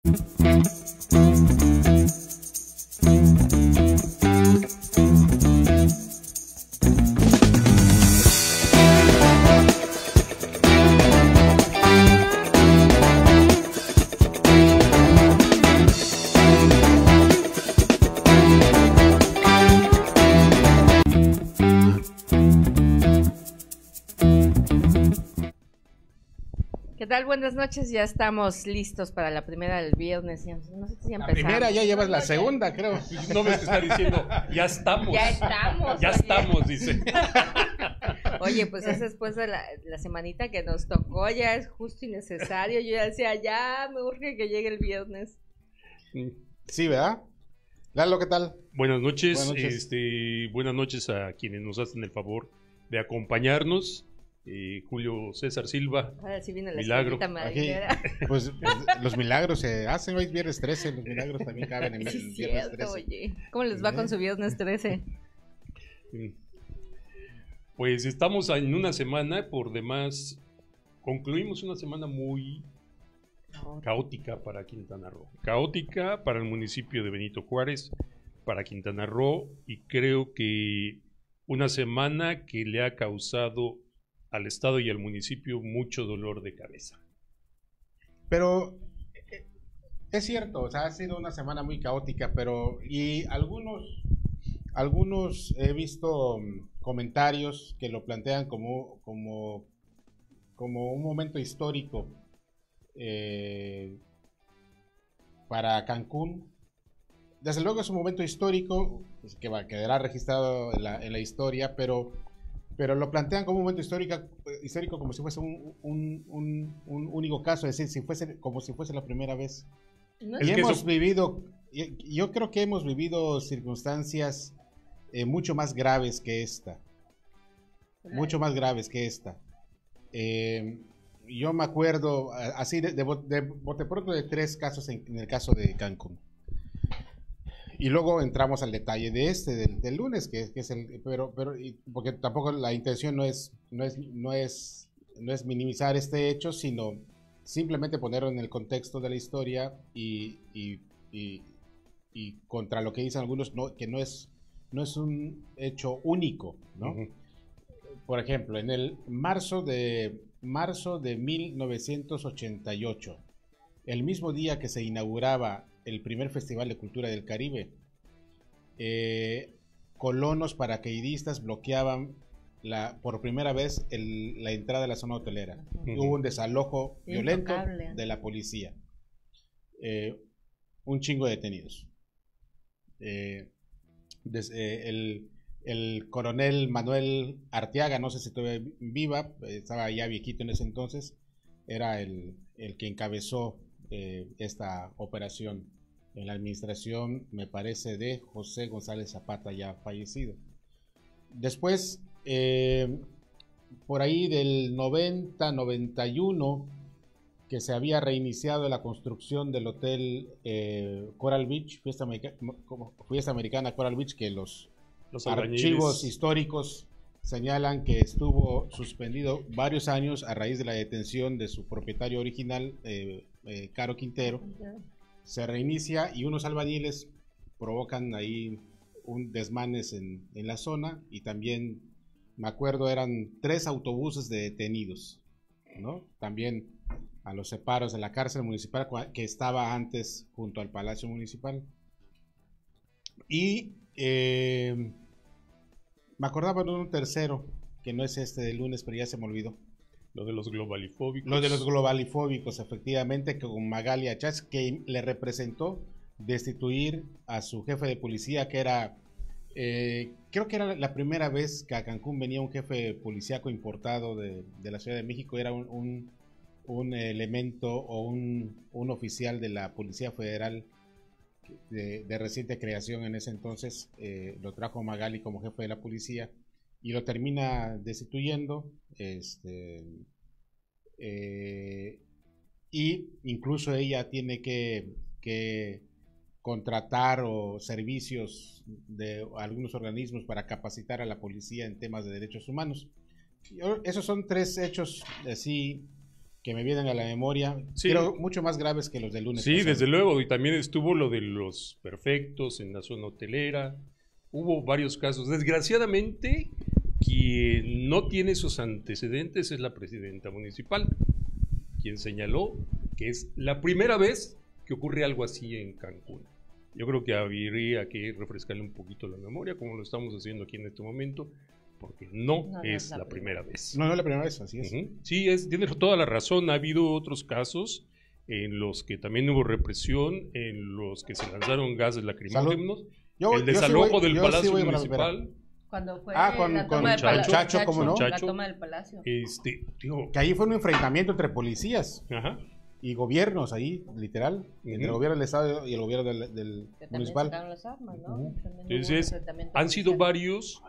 ¿Qué tal? Buenas noches, ya estamos listos para la primera del viernes. No sé si ya La empezamos. primera, ya llevas la segunda, creo. No ves que está diciendo, ya estamos. Ya estamos. Ya oye. estamos, dice. Oye, pues es después de la semanita que nos tocó, ya es justo y necesario. Yo ya decía, ya me urge que llegue el viernes. Sí, ¿verdad? Lalo, ¿qué tal? Buenas noches, Buenas noches. buenas noches a quienes nos hacen el favor de acompañarnos. Julio César Silva. Ahora sí viene la Milagro. señorita marinera. Pues los milagros se hacen hoy viernes 13, los milagros también caben en Sí, el es viernes cierto, 13. oye. ¿Cómo les va con su viernes 13? Pues estamos en una semana, por demás, concluimos una semana muy caótica para Quintana Roo. Caótica para el municipio de Benito Juárez, para Quintana Roo, y creo que una semana que le ha causado al estado y al municipio mucho dolor de cabeza. Pero es cierto, o sea, ha sido una semana muy caótica, pero y algunos he visto comentarios que lo plantean como un momento histórico para Cancún. Desde luego es un momento histórico, pues, que quedará registrado en la historia, pero lo plantean como un momento histórico como si fuese un único caso, es decir, como si fuese la primera vez. No, Y hemos vivido, yo creo que hemos vivido circunstancias mucho más graves que esta. Mucho más graves que esta. Yo me acuerdo, así de bote pronto, de 3 casos en el caso de Cancún. Y luego entramos al detalle de del lunes, que es pero porque tampoco la intención no es minimizar este hecho, sino simplemente ponerlo en el contexto de la historia y contra lo que dicen algunos, que no es un hecho único, ¿no? Uh-huh. Por ejemplo, en el marzo de 1988, el mismo día que se inauguraba el primer Festival de Cultura del Caribe, colonos paracaidistas bloqueaban por primera vez la entrada a la zona hotelera. Uh-huh. Hubo un desalojo violento de la policía. Un chingo de detenidos. El coronel Manuel Arteaga, no sé si todavía viva, estaba ya viejito en ese entonces, era el que encabezó esta operación en la administración, me parece, de José González Zapata, ya fallecido. Después, por ahí del 90-91, que se había reiniciado la construcción del hotel Coral Beach, fiesta americana Coral Beach, que los archivos históricos señalan que estuvo suspendido varios años a raíz de la detención de su propietario original, Caro Quintero. Se reinicia y unos albañiles provocan ahí un desmanes en la zona, y también, me acuerdo, eran 3 autobuses de detenidos, ¿no? También a los separos de la cárcel municipal que estaba antes junto al Palacio Municipal. Y me acordaba de un tercero, que no es este del lunes, pero ya se me olvidó. Lo de los globalifóbicos. Lo de los globalifóbicos, efectivamente, con Magali Achaz, que le representó destituir a su jefe de policía, que era, creo que era la primera vez que a Cancún venía un jefe policíaco importado de la Ciudad de México. Era un elemento o un oficial de la Policía Federal de reciente creación en ese entonces. Lo trajo Magali como jefe de la policía y lo termina destituyendo, y incluso ella tiene que contratar servicios de algunos organismos para capacitar a la policía en temas de derechos humanos. Esos son 3 hechos así que me vienen a la memoria, Sí. pero mucho más graves que los del lunes Sí, pasado. desde luego, y también estuvo lo de los perfectos en la zona hotelera, hubo varios casos. Desgraciadamente, quien no tiene esos antecedentes es la presidenta municipal, quien señaló que es la primera vez que ocurre algo así en Cancún. Yo creo que habría que refrescarle un poquito la memoria, como lo estamos haciendo aquí en este momento, porque no es la primera vez. No es la primera vez, así es. Sí, tienes toda la razón. Ha habido otros casos en los que también hubo represión, en los que se lanzaron gases lacrimógenos, el desalojo del Palacio Municipal. Cuando fue con la toma del Palacio. Chacho, ¿cómo no? La toma del Palacio. Digo, Que ahí fue un enfrentamiento entre policías ajá. y gobiernos ahí, literal, entre el gobierno del Estado y el gobierno del municipal. Las armas, ¿no? Entonces, han sido varios,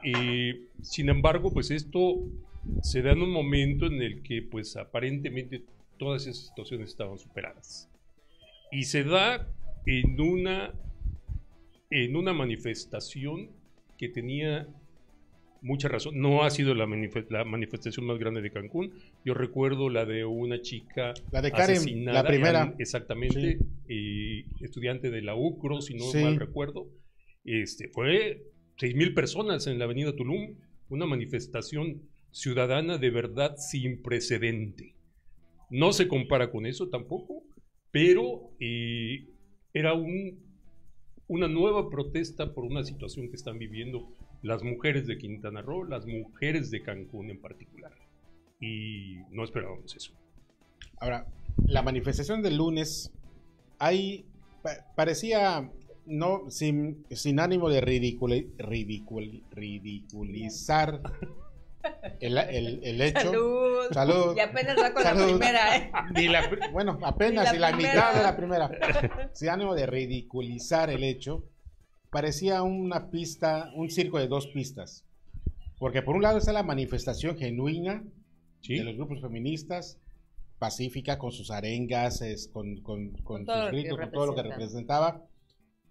sin embargo, pues esto se da en un momento en el que, pues aparentemente, todas esas situaciones estaban superadas. Y se da en una manifestación que tenía mucha razón. No ha sido la manifestación más grande de Cancún. Yo recuerdo la de una chica la de Karen, asesinada, la primera. Exactamente, sí. Estudiante de la UCRO, si no sí. mal recuerdo. Fue 6,000 personas en la avenida Tulum, una manifestación ciudadana de verdad sin precedente. No se compara con eso tampoco, pero era una nueva protesta por una situación que están viviendo las mujeres de Quintana Roo, las mujeres de Cancún en particular. Y no esperábamos eso. Ahora, la manifestación del lunes, ahí parecía no sin ánimo de ridiculizar el hecho. Salud. Y apenas va con la primera, bueno, apenas y la mitad de la primera. Sin ánimo de ridiculizar el hecho, parecía una pista, un circo de dos pistas. Porque por un lado está la manifestación genuina de los grupos feministas, pacífica, con sus arengas, con sus gritos, con todo lo que representaba.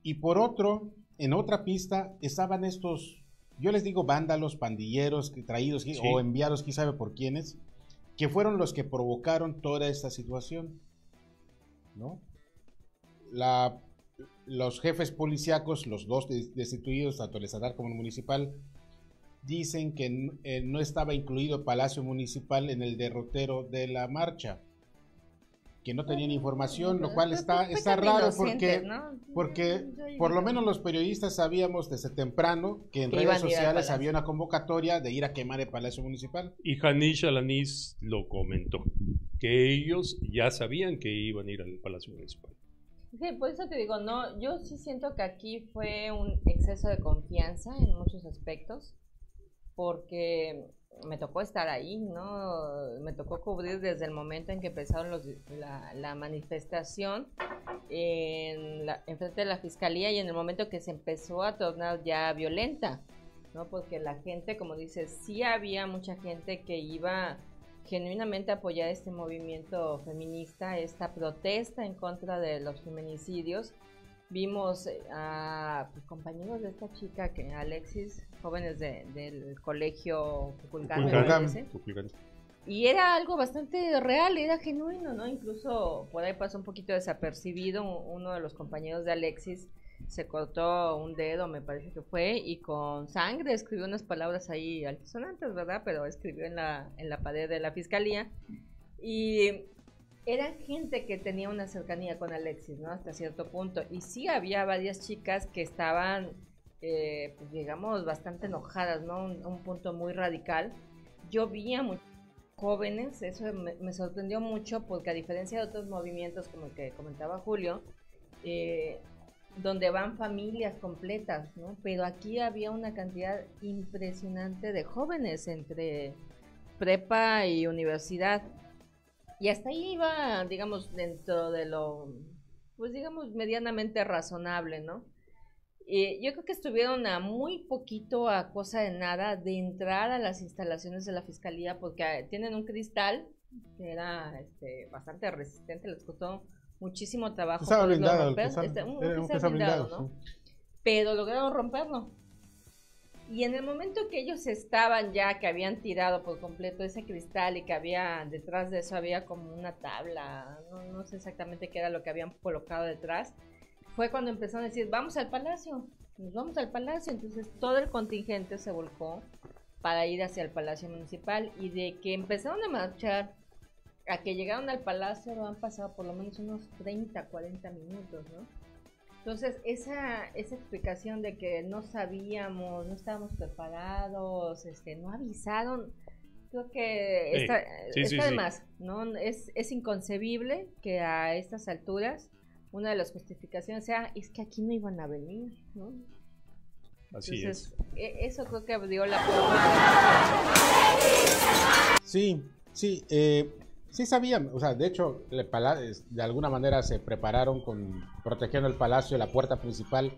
Y por otro, en otra pista estaban estos, yo les digo vándalos, pandilleros, traídos o enviados, quién sabe por quiénes, que fueron los que provocaron toda esta situación, ¿no? Los jefes policíacos, los dos destituidos, tanto el estatal como el municipal, dicen que no estaba incluido el Palacio Municipal en el derrotero de la marcha, que no tenían información, lo cual está raro porque por lo menos los periodistas sabíamos desde temprano que en redes sociales había una convocatoria de ir a quemar el Palacio Municipal. Y Hanish Alanis lo comentó, que ellos ya sabían que iban a ir al Palacio Municipal. Sí, por eso te digo, no, yo sí siento que aquí fue un exceso de confianza en muchos aspectos, porque me tocó estar ahí, ¿no? Me tocó cubrir desde el momento en que empezaron la manifestación en frente de la fiscalía y en el momento que se empezó a tornar ya violenta, ¿no? Porque la gente, como dices, sí había mucha gente que iba genuinamente a apoyar este movimiento feminista, esta protesta en contra de los feminicidios. Vimos a compañeros de esta chica, que Alexis, jóvenes del colegio Kukulcán, y era algo bastante real, era genuino, ¿no? Incluso por ahí pasó un poquito desapercibido. Uno de los compañeros de Alexis se cortó un dedo, me parece que fue, y con sangre escribió unas palabras ahí altisonantes, ¿verdad? Pero escribió en la pared de la fiscalía. Y era gente que tenía una cercanía con Alexis, ¿no? Hasta cierto punto. Y sí había varias chicas que estaban, pues digamos, bastante enojadas, ¿no? Un punto muy radical. Yo vi a muchos jóvenes, eso me sorprendió mucho, porque a diferencia de otros movimientos como el que comentaba Julio, donde van familias completas, ¿no? Pero aquí había una cantidad impresionante de jóvenes entre prepa y universidad. Y hasta ahí iba, digamos, dentro de lo, pues digamos, medianamente razonable, ¿no? Yo creo que estuvieron a muy poquito, a cosa de nada, de entrar a las instalaciones de la fiscalía, porque tienen un cristal que era bastante resistente, les costó muchísimo trabajo blindado, romper, un cristal blindado, ¿no? Sí. Pero lograron romperlo. Y en el momento que ellos estaban ya, que habían tirado por completo ese cristal y que había, detrás de eso había como una tabla, no sé exactamente qué era lo que habían colocado detrás, fue cuando empezaron a decir, vamos al palacio, nos vamos al palacio. Entonces todo el contingente se volcó para ir hacia el palacio municipal, y de que empezaron a marchar a que llegaron al palacio han pasado por lo menos unos 30, 40 minutos, ¿no? Entonces, esa explicación de que no sabíamos, no estábamos preparados, no avisaron, creo que está de más, ¿no? Es inconcebible que a estas alturas una de las justificaciones sea, es que aquí no iban a venir, ¿no? Así Entonces, es. eso creo que abrió la puerta. Sí, sí sabían, o sea, de hecho, de alguna manera se prepararon protegiendo el palacio, la puerta principal,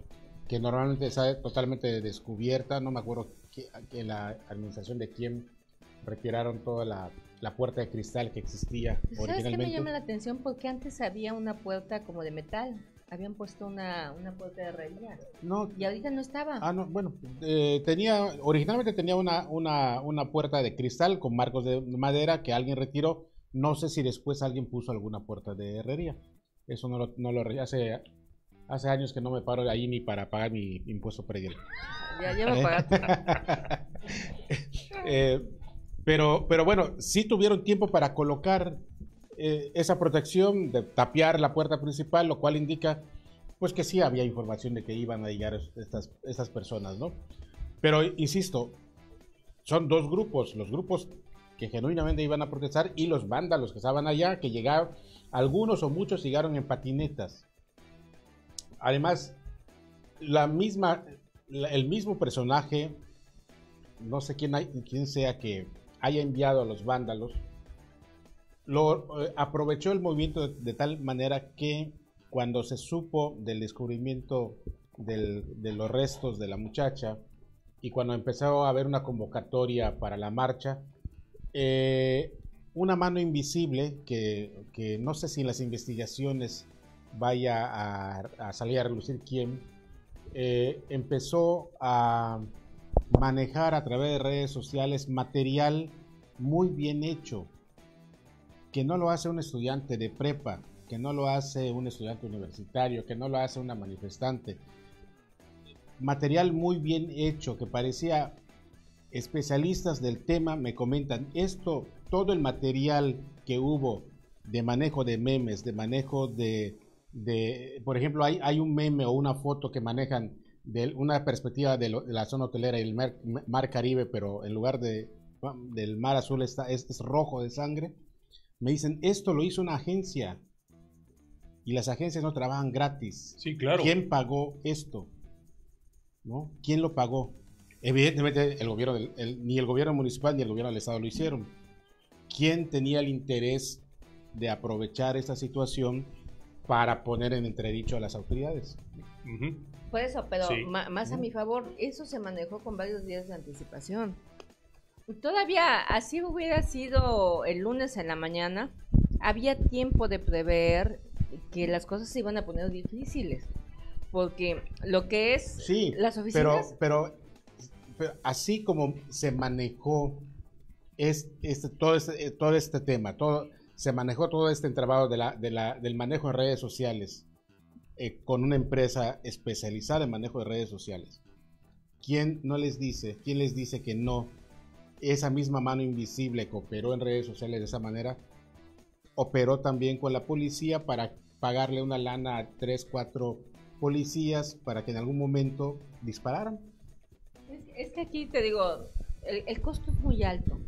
que normalmente está totalmente descubierta. No me acuerdo que la administración de quién retiraron toda la puerta de cristal que existía originalmente. ¿Sabes qué me llama la atención? Porque antes había una puerta como de metal. Habían puesto una puerta de herrería. No, y ahorita no estaba. No, bueno, originalmente tenía una puerta de cristal con marcos de madera que alguien retiró. No sé si después alguien puso alguna puerta de herrería. Eso no lo hace años que no me paro ahí ni para pagar mi impuesto predial. Ya me pagaste. Pero bueno, sí tuvieron tiempo para colocar esa protección, de tapiar la puerta principal, lo cual indica pues que sí había información de que iban a llegar estas personas, ¿no? Pero insisto, son dos grupos, los grupos que genuinamente iban a protestar y los vándalos que estaban allá, que llegaron, algunos o muchos llegaron en patinetas. Además, el mismo personaje, no sé quién sea que haya enviado a los vándalos, aprovechó el movimiento de tal manera que cuando se supo del descubrimiento de los restos de la muchacha y cuando empezó a haber una convocatoria para la marcha, una mano invisible que no sé si en las investigaciones vaya a salir a relucir quién, empezó a manejar a través de redes sociales material muy bien hecho, que no lo hace un estudiante de prepa, que no lo hace un estudiante universitario, que no lo hace una manifestante. Material muy bien hecho, que parecía, especialistas del tema me comentan, todo el material que hubo de manejo de memes, de manejo de por ejemplo, hay un meme o una foto que manejan de una perspectiva de la zona hotelera y el mar Caribe, pero en lugar del mar azul es rojo de sangre. Me dicen, esto lo hizo una agencia y las agencias no trabajan gratis. Sí, claro. ¿Quién pagó esto? ¿No? ¿Quién lo pagó? Evidentemente el gobierno ni el gobierno municipal ni el gobierno del estado lo hicieron. ¿Quién tenía el interés de aprovechar esta situación para poner en entredicho a las autoridades? Uh-huh. Por eso, pero sí. Más a mi favor, eso se manejó con varios días de anticipación. Todavía, así hubiera sido el lunes en la mañana, había tiempo de prever que las cosas se iban a poner difíciles, porque lo que es las oficinas... Pero así como se manejó todo este tema, se manejó todo este entramado del manejo de redes sociales con una empresa especializada en manejo de redes sociales. ¿Quién les dice que no? Esa misma mano invisible que operó en redes sociales de esa manera, operó también con la policía para pagarle una lana a 3, 4 policías para que en algún momento dispararan. Es que aquí te digo, el costo es muy alto.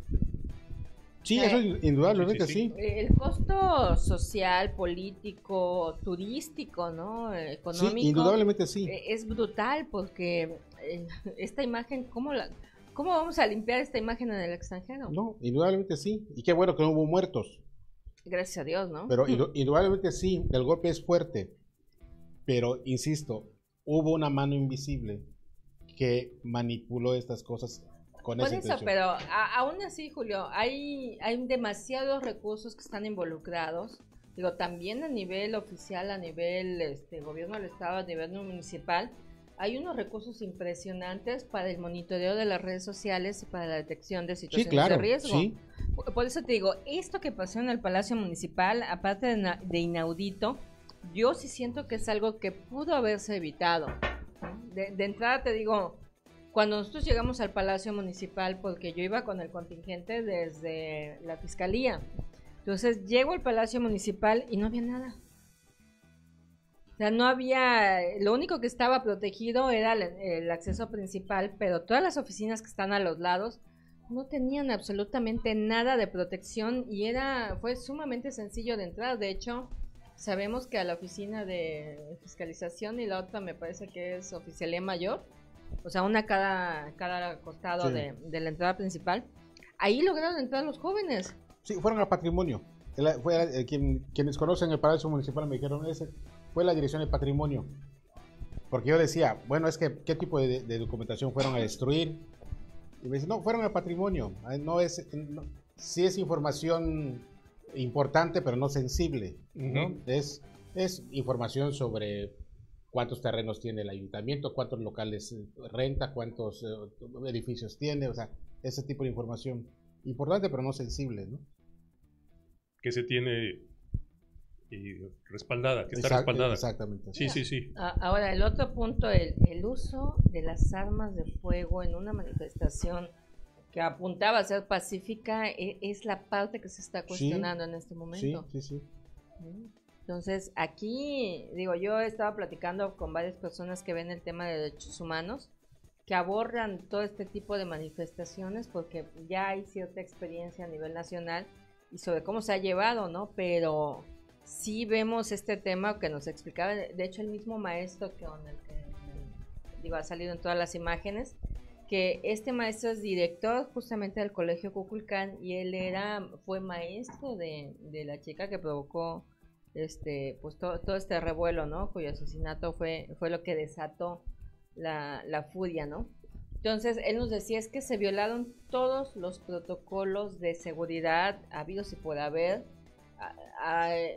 Sí, eso indudablemente sí. El costo social, político, turístico, ¿no? Económico. Sí, indudablemente sí. Es brutal porque esta imagen, ¿cómo vamos a limpiar esta imagen en el extranjero? No, indudablemente sí. Y qué bueno que no hubo muertos. Gracias a Dios, ¿no? Pero indudablemente sí, el golpe es fuerte. Pero, insisto, hubo una mano invisible que manipuló estas cosas con esa intención. Por eso, pero aún así, Julio, hay demasiados recursos que están involucrados. Digo, también a nivel oficial, a nivel gobierno del estado, a nivel municipal, hay unos recursos impresionantes para el monitoreo de las redes sociales y para la detección de situaciones Sí, claro, de riesgo. sí. Por eso te digo, esto que pasó en el Palacio Municipal, aparte de inaudito, yo sí siento que es algo que pudo haberse evitado. De entrada te digo, cuando nosotros llegamos al Palacio Municipal, porque yo iba con el contingente desde la Fiscalía, entonces llego al Palacio Municipal y no había nada. O sea, no había, lo único que estaba protegido era el acceso principal, pero todas las oficinas que están a los lados no tenían absolutamente nada de protección y fue sumamente sencillo de entrar. De hecho, sabemos que a la oficina de fiscalización y la otra me parece que es oficialía mayor, o sea, una cada costado Sí. de la entrada principal, ahí lograron entrar los jóvenes. Sí, fueron a Patrimonio. Quienes conocen el Palacio Municipal me dijeron, ese fue la Dirección de Patrimonio. Porque yo decía, bueno, es que, ¿qué tipo de documentación fueron a destruir? Y me dice, no, fueron a Patrimonio. Sí es información importante, pero no sensible, ¿no? Ujú. Es información sobre cuántos terrenos tiene el ayuntamiento, cuántos locales renta, cuántos edificios tiene, o sea, ese tipo de información importante, pero no sensible, ¿no? Que se tiene respaldada, que está respaldada. Exactamente. Sí, sí, sí. Ahora, el otro punto, el uso de las armas de fuego en una manifestación que apuntaba a ser pacífica es la parte que se está cuestionando en este momento. Sí. Entonces, aquí, digo, yo estaba platicando con varias personas que ven el tema de derechos humanos, que abordan todo este tipo de manifestaciones porque ya hay cierta experiencia a nivel nacional y sobre cómo se ha llevado, ¿no? Pero sí vemos este tema que nos explicaba, de hecho el mismo maestro con el que, digo, ha salido en todas las imágenes, que este maestro es director justamente del Colegio Kukulcán y él fue maestro de la chica que provocó pues todo este revuelo, ¿no? Cuyo asesinato fue lo que desató la furia, ¿no? Entonces, él nos decía es que se violaron todos los protocolos de seguridad habidos y por haber,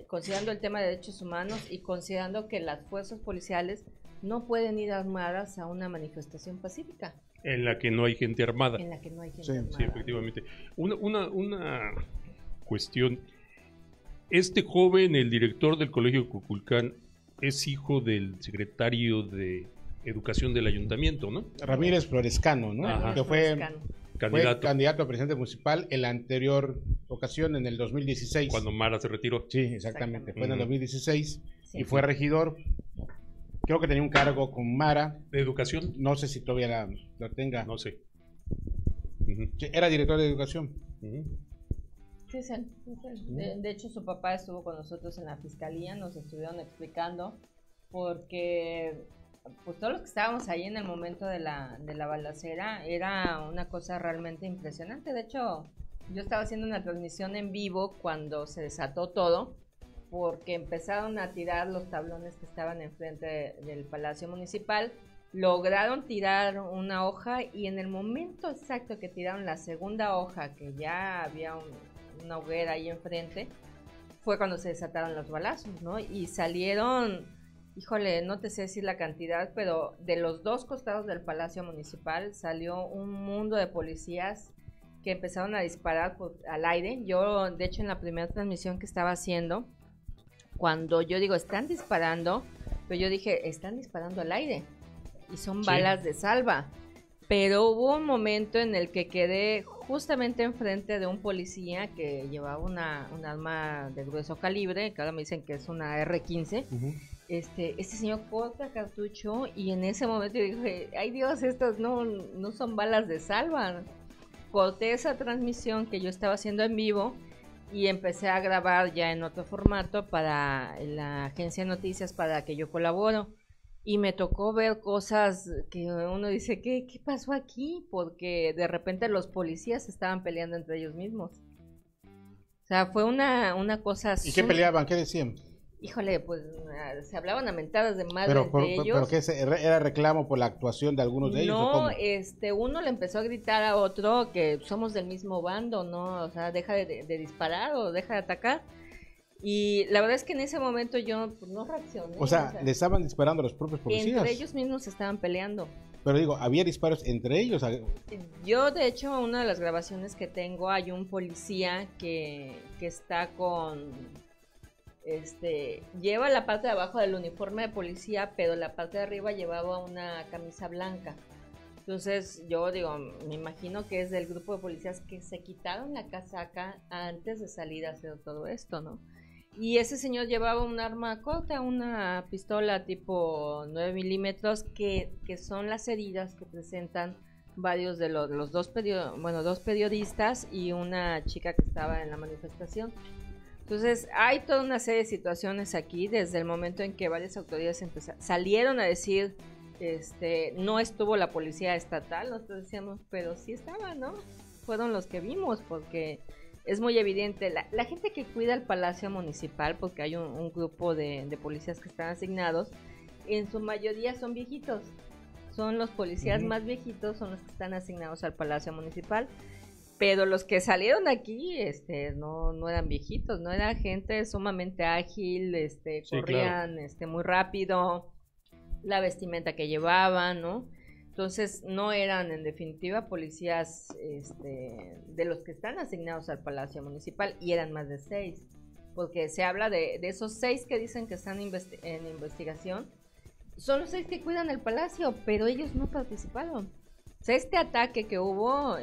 considerando el tema de derechos humanos y considerando que las fuerzas policiales no pueden ir armadas a una manifestación pacífica. En la que no hay gente armada. En la que no hay gente Sí, armada. Sí, efectivamente. Una cuestión. Este joven, el director del Colegio Kukulcán, es hijo del secretario de Educación del Ayuntamiento, ¿no? Ramírez Florescano, ¿no? Ajá. Que fue Candidato. candidato a presidente municipal en la anterior ocasión, en el 2016. Cuando Mara se retiró. Sí, exactamente. Fue en el 2016 Sí. y fue regidor. Creo que tenía un cargo con Mara. ¿De educación? No sé si todavía lo tenga. No sé. Ujú. Sí, era director de educación. Ujú. Sí, sí. De hecho, su papá estuvo con nosotros en la fiscalía, nos estuvieron explicando, porque pues todos los que estábamos ahí en el momento de la balacera era una cosa realmente impresionante. De hecho, yo estaba haciendo una transmisión en vivo cuando se desató todo, porque empezaron a tirar los tablones que estaban enfrente del Palacio Municipal, lograron tirar una hoja y en el momento exacto que tiraron la segunda hoja, que ya había una hoguera ahí enfrente, fue cuando se desataron los balazos, ¿no? Y salieron, híjole, no te sé decir la cantidad, pero de los dos costados del Palacio Municipal salió un mundo de policías que empezaron a disparar al aire. Yo, de hecho, en la primera transmisión que estaba haciendo, cuando yo digo, están disparando, pero yo dije, están disparando al aire y son balas de salva. Pero hubo un momento en el que quedé justamente enfrente de un policía que llevaba un arma de grueso calibre, que ahora me dicen que es una R-15. Este señor corta cartucho y en ese momento yo dije, ay Dios, estas no son balas de salva. Corté esa transmisión que yo estaba haciendo en vivo y empecé a grabar ya en otro formato para la agencia de noticias para la que yo colaboro. Y me tocó ver cosas que uno dice, ¿qué pasó aquí? Porque de repente los policías estaban peleando entre ellos mismos. O sea, fue una cosa... ¿Y qué peleaban? ¿Qué decían? Híjole, pues se hablaban a mentadas de madre Pero entre ellos. ¿pero qué era reclamo por la actuación de algunos de ellos? ¿o cómo? Uno le empezó a gritar a otro que somos del mismo bando, ¿no? O sea, deja de disparar o deja de atacar. Y la verdad es que en ese momento yo pues, no reaccioné. O sea, le estaban disparando a los propios policías. Entre ellos mismos se estaban peleando. Pero digo, había disparos entre ellos. Yo, de hecho, una de las grabaciones que tengo, hay un policía que está con... lleva la parte de abajo del uniforme de policía, pero la parte de arriba llevaba una camisa blanca. Entonces yo digo, me imagino que es del grupo de policías que se quitaron la casaca antes de salir a hacer todo esto, ¿no? Y ese señor llevaba un arma corta, una pistola tipo 9 milímetros, que son las heridas que presentan varios de los dos periodistas y una chica que estaba en la manifestación. Entonces hay toda una serie de situaciones aquí, desde el momento en que varias autoridades salieron a decir, no estuvo la policía estatal, nosotros decíamos, pero sí estaba, ¿no? Fueron los que vimos, porque es muy evidente, la gente que cuida el Palacio Municipal, porque hay un grupo de policías que están asignados, en su mayoría son viejitos, son los policías más viejitos, son los que están asignados al Palacio Municipal. Pero los que salieron aquí, no eran viejitos, no era gente sumamente ágil, sí, corrían, claro, muy rápido, la vestimenta que llevaban, ¿no? Entonces no eran en definitiva policías, de los que están asignados al Palacio Municipal, y eran más de 6, porque se habla de esos 6 que dicen que están en investigación, son los 6 que cuidan el palacio, pero ellos no participaron. O sea, este ataque que hubo,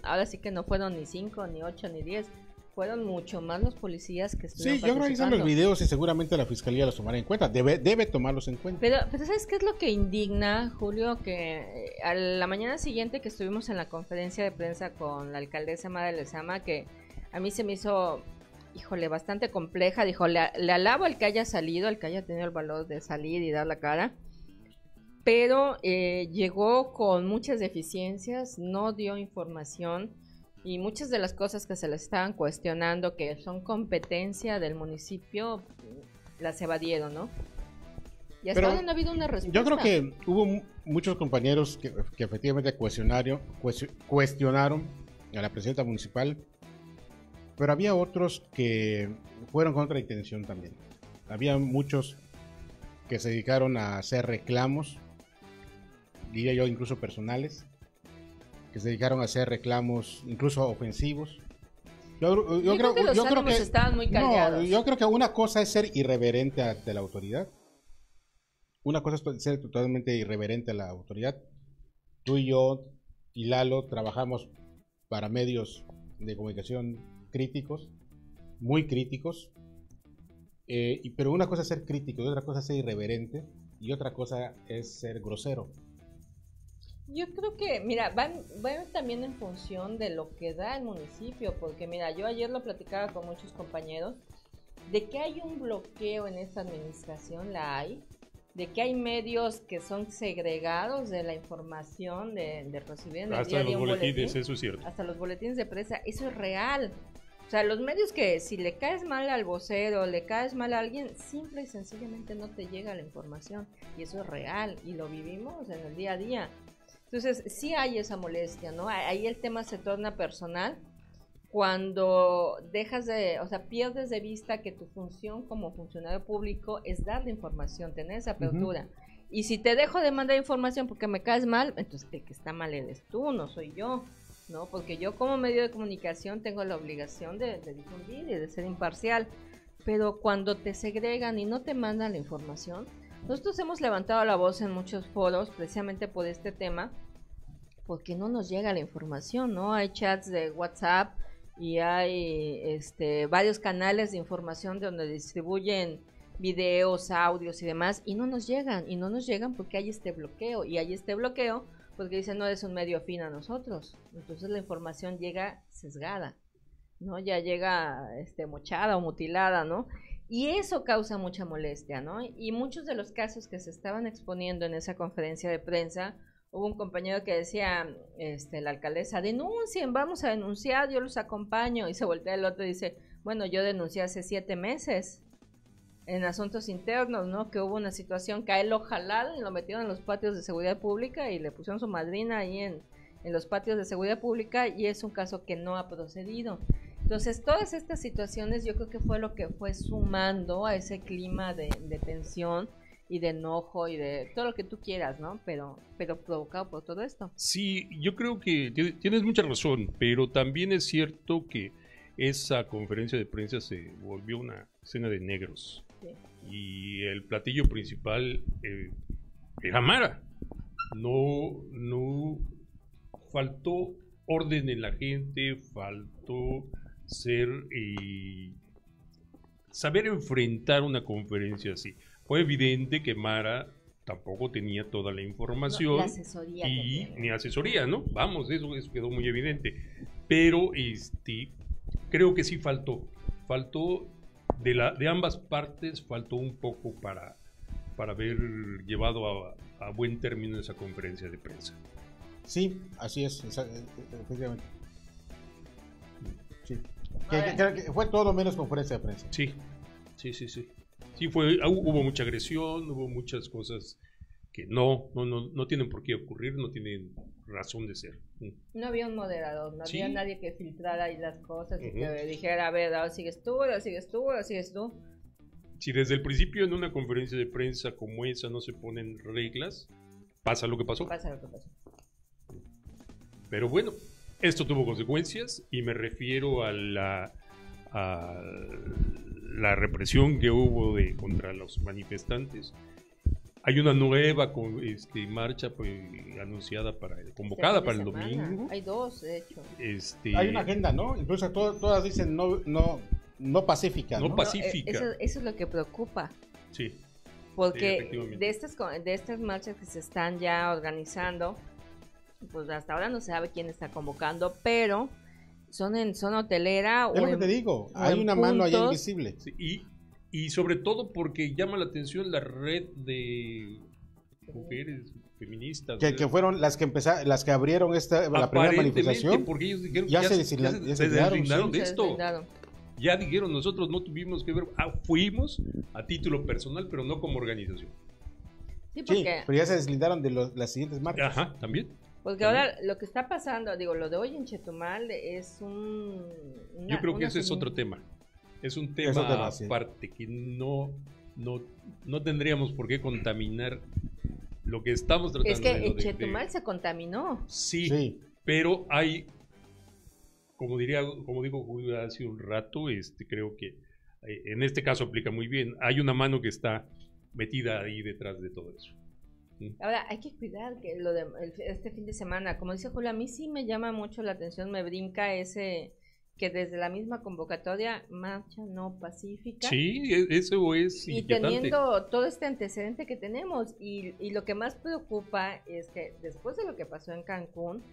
ahora sí que no fueron ni 5, ni 8, ni 10, fueron mucho más los policías que estuvieron participando. Sí, yo creo que están los videos y seguramente la fiscalía los tomará en cuenta, debe tomarlos en cuenta. Pero ¿sabes qué es lo que indigna, Julio? Que a la mañana siguiente que estuvimos en la conferencia de prensa con la alcaldesa Mara Lezama, que a mí se me hizo, híjole, bastante compleja, dijo, le alabo al que haya salido, al que haya tenido el valor de salir y dar la cara, pero llegó con muchas deficiencias, no dio información y muchas de las cosas que se le estaban cuestionando, que son competencia del municipio, las evadieron, ¿no? Y hasta ahora no ha habido una respuesta. Yo creo que hubo muchos compañeros que efectivamente cuestionaron a la presidenta municipal, pero había otros que fueron con otra intención también. Había muchos que se dedicaron a hacer reclamos, diría yo incluso personales, que se dedicaron a hacer reclamos incluso ofensivos. Yo creo que los ánimos estaban muy callados. No, yo creo que una cosa es ser irreverente ante la autoridad. Una cosa es ser totalmente irreverente a la autoridad. Tú y yo y Lalo trabajamos para medios de comunicación críticos, muy críticos, pero una cosa es ser crítico, y otra cosa es ser irreverente, y otra cosa es ser grosero. Yo creo que, mira, van también en función de lo que da el municipio, porque mira, yo ayer lo platicaba con muchos compañeros, de que hay un bloqueo en esta administración, la hay, de que hay medios que son segregados de la información, de recibir en el día a día un boletín, eso es cierto. Hasta los boletines de prensa, eso es real. O sea, los medios que si le caes mal al vocero, le caes mal a alguien, simple y sencillamente no te llega la información, y eso es real, y lo vivimos en el día a día. Entonces, sí hay esa molestia, ¿no? Ahí el tema se torna personal cuando pierdes de vista que tu función como funcionario público es darle información, tener esa apertura. Y si te dejo de mandar información porque me caes mal, entonces el que está mal eres tú, no soy yo, ¿no? Porque yo como medio de comunicación tengo la obligación de difundir y de ser imparcial. Pero cuando te segregan y no te mandan la información, nosotros hemos levantado la voz en muchos foros precisamente por este tema, porque no nos llega la información, ¿no? Hay chats de WhatsApp y hay varios canales de información donde distribuyen videos, audios y demás, y no nos llegan porque hay este bloqueo, y hay este bloqueo porque dicen no es un medio afín a nosotros, entonces la información llega sesgada, ¿no? Ya llega mochada o mutilada, ¿no? Y eso causa mucha molestia, ¿no? Y muchos de los casos que se estaban exponiendo en esa conferencia de prensa, hubo un compañero que decía, la alcaldesa, denuncien, vamos a denunciar, yo los acompaño, y se voltea el otro y dice, bueno, yo denuncié hace 7 meses en asuntos internos, ¿no? Que hubo una situación que a él lo jalaron y lo metieron en los patios de seguridad pública y le pusieron su madrina ahí en los patios de seguridad pública, y es un caso que no ha procedido. Entonces, todas estas situaciones yo creo que fue lo que fue sumando a ese clima de tensión y de enojo y de todo lo que tú quieras, ¿no? Pero provocado por todo esto. Sí, yo creo que tienes mucha razón, pero también es cierto que esa conferencia de prensa se volvió una cena de negros. Sí. Y el platillo principal era Mara. No faltó orden en la gente, faltó saber enfrentar una conferencia así. Fue evidente que Mara tampoco tenía toda la información. La asesoría ni asesoría, ¿no? Vamos, eso quedó muy evidente. Pero creo que sí faltó de ambas partes, faltó un poco para haber llevado a buen término esa conferencia de prensa. Sí, así es, efectivamente. Sí. Que fue todo menos conferencia de prensa. Sí. Sí, hubo mucha agresión, hubo muchas cosas que no tienen por qué ocurrir, no tienen razón de ser. No había un moderador, no Sí. había nadie que filtrara ahí las cosas y Ujú. que dijera, a ver, ahora sigues tú, ahora sigues tú, ahora sigues tú. Si desde el principio en una conferencia de prensa como esa no se ponen reglas, pasa lo que pasó. Pasa lo que pasó. Pero bueno, esto tuvo consecuencias y me refiero a la represión que hubo contra los manifestantes. Hay una nueva marcha anunciada convocada para el domingo. Hay dos, de hecho. Hay una agenda, ¿no? Incluso todas dicen no pacífica, ¿no? No pacífica. Eso es lo que preocupa. Sí. Porque efectivamente. de estas marchas que se están ya organizando, pues hasta ahora no se sabe quién está convocando, pero son en zona hotelera Es lo que te digo, hay una mano allá invisible. Sí, y sobre todo porque llama la atención la red de mujeres feministas. Que fueron las que abrieron la primera manifestación. Porque ellos dijeron ya que se deslindaron de se esto. deslindaron. Ya dijeron, nosotros no tuvimos que ver, fuimos a título personal, pero no como organización. Sí, Sí, porque, pero ya se deslindaron de las siguientes marchas. Ajá, también. porque ahora lo que está pasando, digo, lo de hoy en Chetumal es Yo creo que ese es otro tema. Es un tema aparte que no tendríamos por qué contaminar lo que estamos tratando. Es que en Chetumal se contaminó. Sí, pero hay, como dijo Julio hace un rato, creo que en este caso aplica muy bien. Hay una mano que está metida ahí detrás de todo eso. Ahora, hay que cuidar que lo de este fin de semana, como dice Julio, a mí sí me llama mucho la atención, me brinca ese que desde la misma convocatoria, marcha no pacífica. Sí, eso es y inquietante. teniendo todo este antecedente que tenemos, y lo que más preocupa es que después de lo que pasó en Cancún,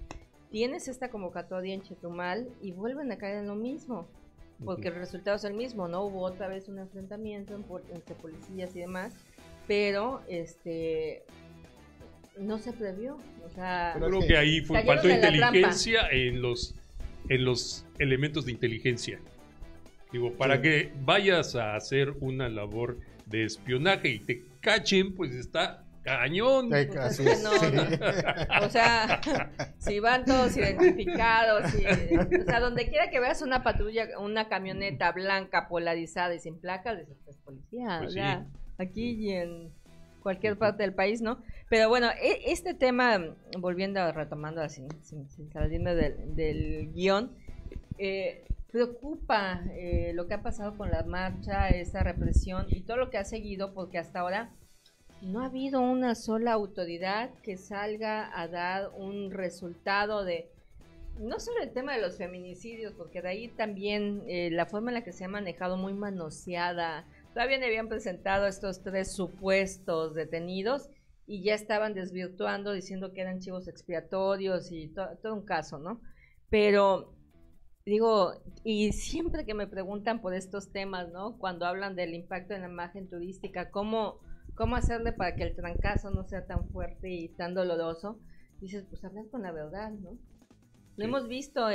tienes esta convocatoria en Chetumal y vuelven a caer en lo mismo, porque el resultado es el mismo, ¿no? Hubo otra vez un enfrentamiento entre policías y demás, pero no se previó, o sea, yo creo que ahí cayeron faltó en la inteligencia en los elementos de inteligencia. Digo, para que vayas a hacer una labor de espionaje y te cachen, pues está cañón. Pues Así es es, que no, sí. no. O sea, si van todos identificados, o sea, donde quiera que veas una patrulla, una camioneta blanca polarizada y sin placas, dices, pues policía, Pues o sea, sí. aquí y en cualquier parte del país, ¿no? Pero bueno, este tema, retomando así, sin salirme del guión, preocupa lo que ha pasado con la marcha, esta represión y todo lo que ha seguido, porque hasta ahora no ha habido una sola autoridad que salga a dar un resultado no solo el tema de los feminicidios, porque de ahí también la forma en la que se ha manejado muy manoseada. Todavía no habían presentado estos 3 supuestos detenidos y ya estaban desvirtuando, diciendo que eran chivos expiatorios y todo un caso, ¿no? Pero digo, y siempre que me preguntan por estos temas, ¿no? Cuando hablan del impacto en la imagen turística, ¿cómo hacerle para que el trancazo no sea tan fuerte y tan doloroso? Dices, pues hablar con la verdad, ¿no? Lo hemos visto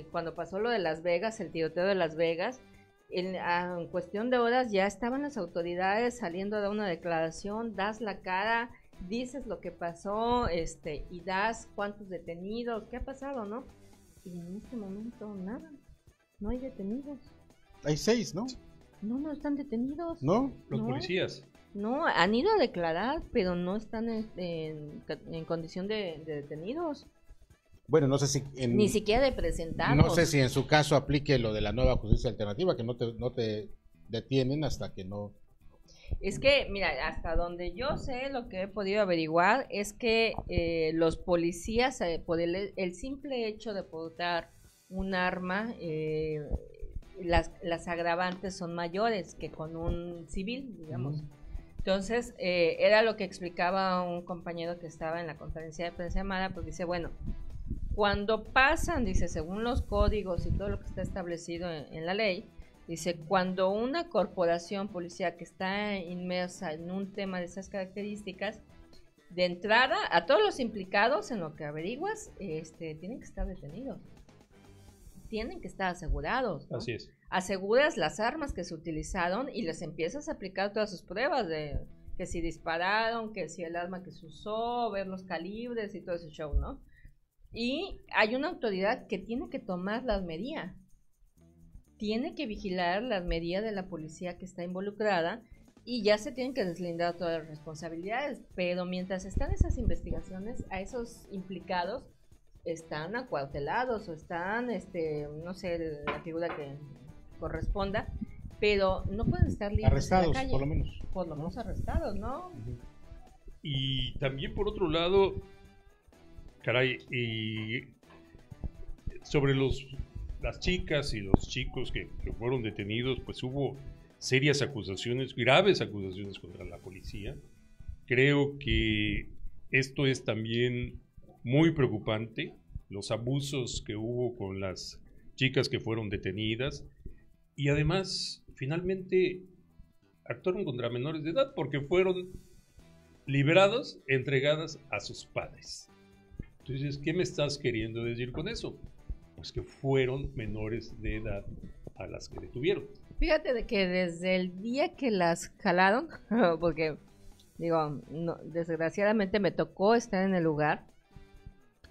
cuando pasó lo de Las Vegas, el tiroteo de Las Vegas, en cuestión de horas ya estaban las autoridades saliendo a dar una declaración, das la cara, dices lo que pasó, y das cuántos detenidos, qué ha pasado, ¿no? Y en este momento nada. No hay detenidos. Hay 6, ¿no? No están detenidos. ¿No? Los No. policías. No, han ido a declarar, pero no están en condición de detenidos. Bueno, no sé si Ni siquiera de presentados. no sé si en su caso aplique lo de la nueva justicia alternativa, que no te detienen hasta que no. Es que, mira, hasta donde yo sé, lo que he podido averiguar es que los policías, por el simple hecho de portar un arma, las agravantes son mayores que con un civil, digamos. Entonces, era lo que explicaba un compañero que estaba en la conferencia de prensa llamada, pues dice, bueno, cuando pasan, dice, según los códigos y todo lo que está establecido en la ley, dice, cuando una corporación policial que está inmersa en un tema de esas características, de entrada, a todos los implicados en lo que averiguas, tienen que estar detenidos. Tienen que estar asegurados, ¿no? Así es. Aseguras las armas que se utilizaron y les empiezas a aplicar todas sus pruebas de que si dispararon, que si el arma que se usó, ver los calibres y todo ese show, ¿no? Y hay una autoridad que tiene que tomar las medidas. Tiene que vigilar las medidas de la policía que está involucrada y ya se tienen que deslindar todas las responsabilidades. Pero mientras están esas investigaciones, a esos implicados están acuartelados o están, no sé, la figura que corresponda, pero no pueden estar libres Arrestados, en la calle. por lo menos. Por lo menos arrestados, ¿no? Y también por otro lado, caray, y sobre las chicas y los chicos que fueron detenidos, pues hubo serias acusaciones, graves acusaciones contra la policía. Creo que esto es también muy preocupante, los abusos que hubo con las chicas que fueron detenidas y además finalmente actuaron contra menores de edad porque fueron liberados, entregadas a sus padres. Entonces, ¿qué me estás queriendo decir con eso? Pues que fueron menores de edad a las que detuvieron. Fíjate de que desde el día que las jalaron, porque digo, no, desgraciadamente me tocó estar en el lugar.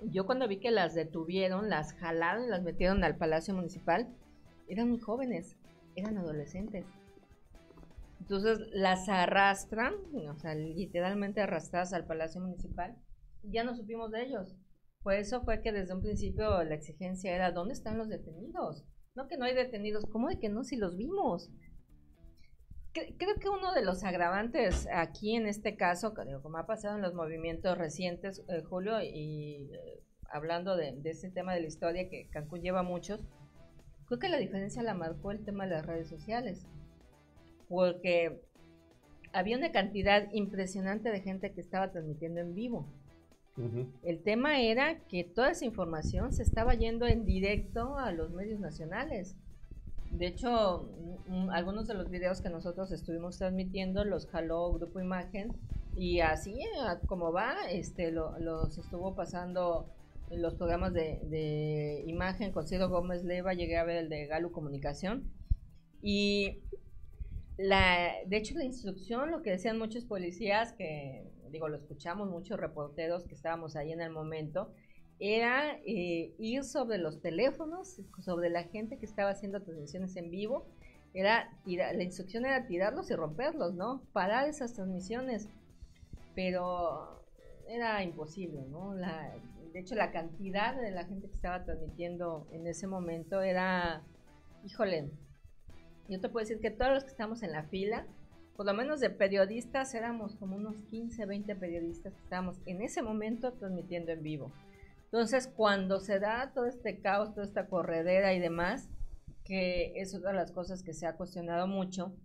Yo cuando vi que las detuvieron, las jalaron y las metieron al Palacio Municipal, eran muy jóvenes, eran adolescentes. Entonces las arrastran, o sea, literalmente arrastradas al Palacio Municipal, y ya no supimos de ellos. Por eso fue que desde un principio la exigencia era, ¿dónde están los detenidos? No que no hay detenidos, ¿cómo de que no si los vimos? Creo que uno de los agravantes aquí en este caso, como ha pasado en los movimientos recientes, Julio, y hablando de este tema de la historia que Cancún lleva muchos, creo que la diferencia la marcó el tema de las redes sociales, porque había una cantidad impresionante de gente que estaba transmitiendo en vivo. El tema era que toda esa información se estaba yendo en directo a los medios nacionales. De hecho, algunos de los videos que nosotros estuvimos transmitiendo los jaló Grupo Imagen y así como va, los estuvo pasando en los programas de Imagen con Ciro Gómez Leiva. Llegué a ver el de Galo Comunicación y de hecho la instrucción, lo que decían muchos policías, que digo, lo escuchamos muchos reporteros que estábamos ahí en el momento, era ir sobre los teléfonos, sobre la gente que estaba haciendo transmisiones en vivo. La instrucción era tirarlos y romperlos, ¿no? Parar esas transmisiones, pero era imposible, ¿no? De hecho, la cantidad de la gente que estaba transmitiendo en ese momento era, híjole, yo te puedo decir que todos los que estamos en la fila, por lo menos de periodistas, éramos como unos 15, 20 periodistas que estábamos en ese momento transmitiendo en vivo. Entonces, cuando se da todo este caos, toda esta corredera y demás, que es otra de las cosas que se ha cuestionado mucho,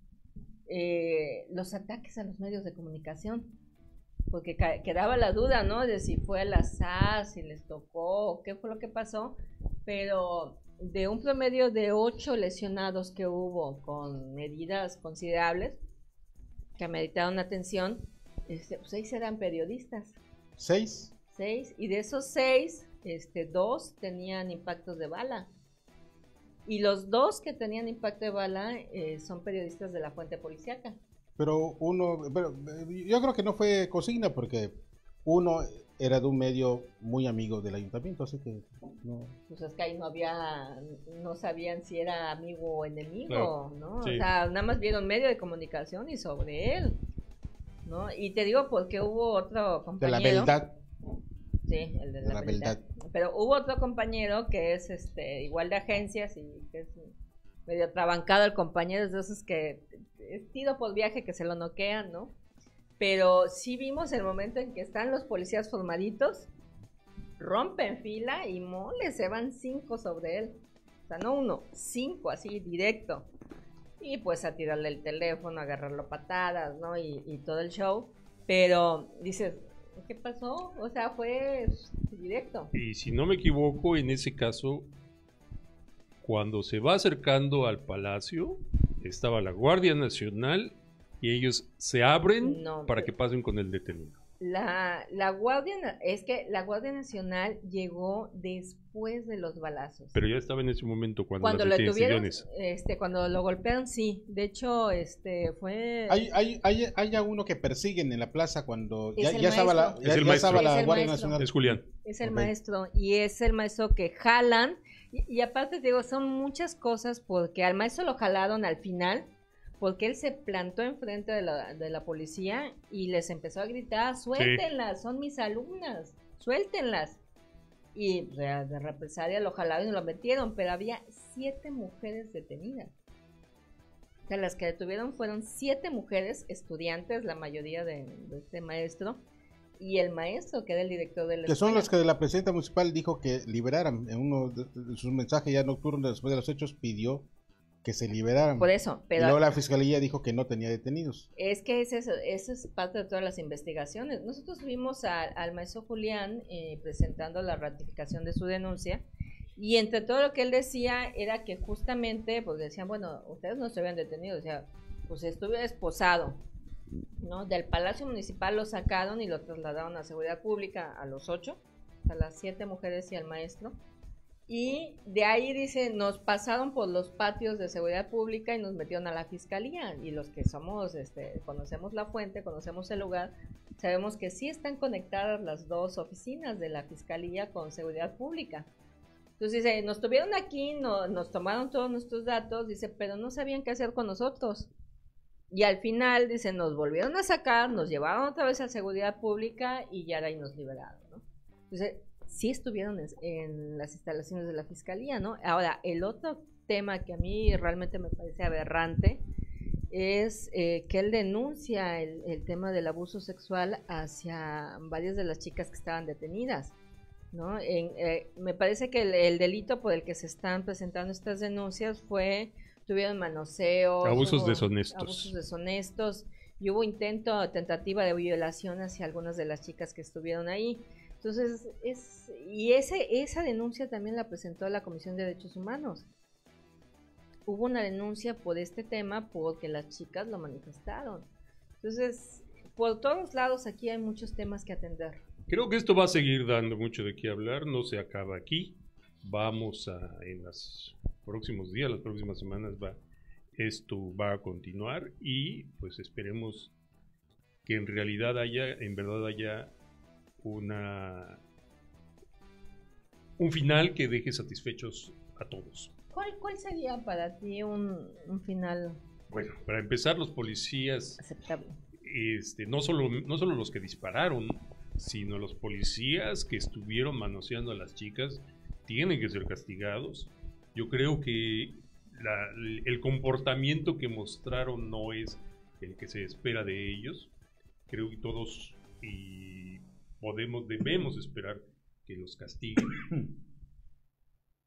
los ataques a los medios de comunicación, porque quedaba la duda, ¿no? De si fue al azar, si les tocó, qué fue lo que pasó, pero de un promedio de 8 lesionados que hubo con medidas considerables, que ameritaron atención, pues 6 eran periodistas. ¿6? 6, y de esos 6, 2 tenían impactos de bala. Y los 2 que tenían impacto de bala son periodistas de la fuente policíaca. Pero yo creo que no fue consigna porque uno era de un medio muy amigo del ayuntamiento, así que no. Pues es que ahí no sabían si era amigo o enemigo, Claro, ¿no? sí. O sea, nada más vieron medio de comunicación y sobre él, ¿no? Y te digo porque hubo otro De compañero. la beldad. Sí, el de la beldad. Pero hubo otro compañero que es igual de agencias y que es medio trabancado el compañero, es de esos que es tiro por viaje que se lo noquean, ¿no? Pero sí vimos el momento en que están los policías formaditos, rompen fila y mole, se van 5 sobre él. O sea, no 1, 5 así directo. Y pues a tirarle el teléfono, a agarrarlo a patadas, ¿no? Y todo el show. Pero dices, ¿qué pasó? O sea, fue directo. Y si no me equivoco, en ese caso, cuando se va acercando al palacio, estaba la Guardia Nacional y ellos se abren No, para que pasen con el detenido. La Guardia, es que la Guardia Nacional llegó después de los balazos. Pero ya estaba en ese momento cuando Cuando las lo tuvieron, detenciones. cuando lo golpearon, sí. De hecho, fue... Hay ya uno que persiguen en la plaza cuando Es ya el estaba la, maestro. ya, Es el ya estaba maestro. la Es el Guardia maestro. Nacional. Es Julián. Es el Ok. maestro, y es el maestro que jalan, y aparte te digo, son muchas cosas, porque al maestro lo jalaron al final, porque él se plantó enfrente de la policía y les empezó a gritar, suéltenlas, son mis alumnas, suéltenlas. Y de represalia lo jalaron y lo metieron, pero había 7 mujeres detenidas. O sea, las que detuvieron fueron 7 mujeres estudiantes, la mayoría de este maestro, y el maestro, que era el director de la Que son escuela. los que la presidenta municipal dijo que liberaran. En uno de sus mensajes ya nocturnos después de los hechos pidió que se liberaran. Por eso, Y pero luego la fiscalía dijo que no tenía detenidos. es que eso es parte de todas las investigaciones. Nosotros vimos al maestro Julián presentando la ratificación de su denuncia, y entre todo lo que él decía era que justamente, pues decían, bueno, ustedes no se habían detenido, o sea, pues estuvo esposado, ¿no? Del Palacio Municipal lo sacaron y lo trasladaron a Seguridad Pública a los 8, a las 7 mujeres y al maestro. Y de ahí dice, nos pasaron por los patios de seguridad pública y nos metieron a la fiscalía. Y los que somos, conocemos la fuente, conocemos el lugar, sabemos que sí están conectadas las dos oficinas de la fiscalía con seguridad pública. Entonces dice, nos tuvieron aquí, nos tomaron todos nuestros datos, dice, pero no sabían qué hacer con nosotros. Y al final, dice, nos volvieron a sacar, nos llevaron otra vez a seguridad pública y ya de ahí nos liberaron, ¿no? Entonces, sí estuvieron en las instalaciones de la fiscalía, ¿no? Ahora, el otro tema que a mí realmente me parece aberrante es que él denuncia el tema del abuso sexual hacia varias de las chicas que estaban detenidas, ¿no? Me parece que el delito por el que se están presentando estas denuncias tuvieron manoseos, Abusos abusos deshonestos, y hubo tentativa de violación hacia algunas de las chicas que estuvieron ahí. Entonces, esa denuncia también la presentó la Comisión de Derechos Humanos. Hubo una denuncia por este tema porque las chicas lo manifestaron. Entonces, por todos lados aquí hay muchos temas que atender. Creo que esto va a seguir dando mucho de qué hablar, no se acaba aquí. En los próximos días, las próximas semanas, esto va a continuar y pues esperemos que en verdad haya un final que deje satisfechos a todos. ¿Cuál sería para ti un final Bueno, para empezar, los policías, aceptable? no solo los que dispararon, sino los policías que estuvieron manoseando a las chicas, tienen que ser castigados. Yo creo que el comportamiento que mostraron no es el que se espera de ellos. Creo que todos debemos esperar que los castiguen.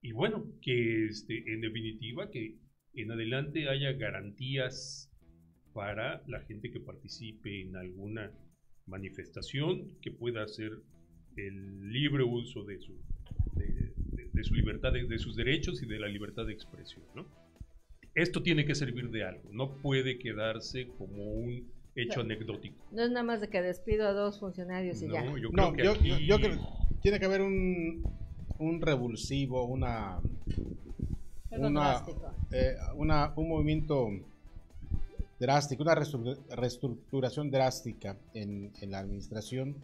Y bueno, que en definitiva que en adelante haya garantías para la gente que participe en alguna manifestación, que pueda hacer el libre uso de su libertad, de sus derechos y de la libertad de expresión, ¿no? Esto tiene que servir de algo, no puede quedarse como un hecho anecdótico. No es nada más de que despido a 2 funcionarios y ya. Yo creo que aquí... yo creo que tiene que haber un revulsivo, un movimiento drástico, una reestructuración drástica en la administración,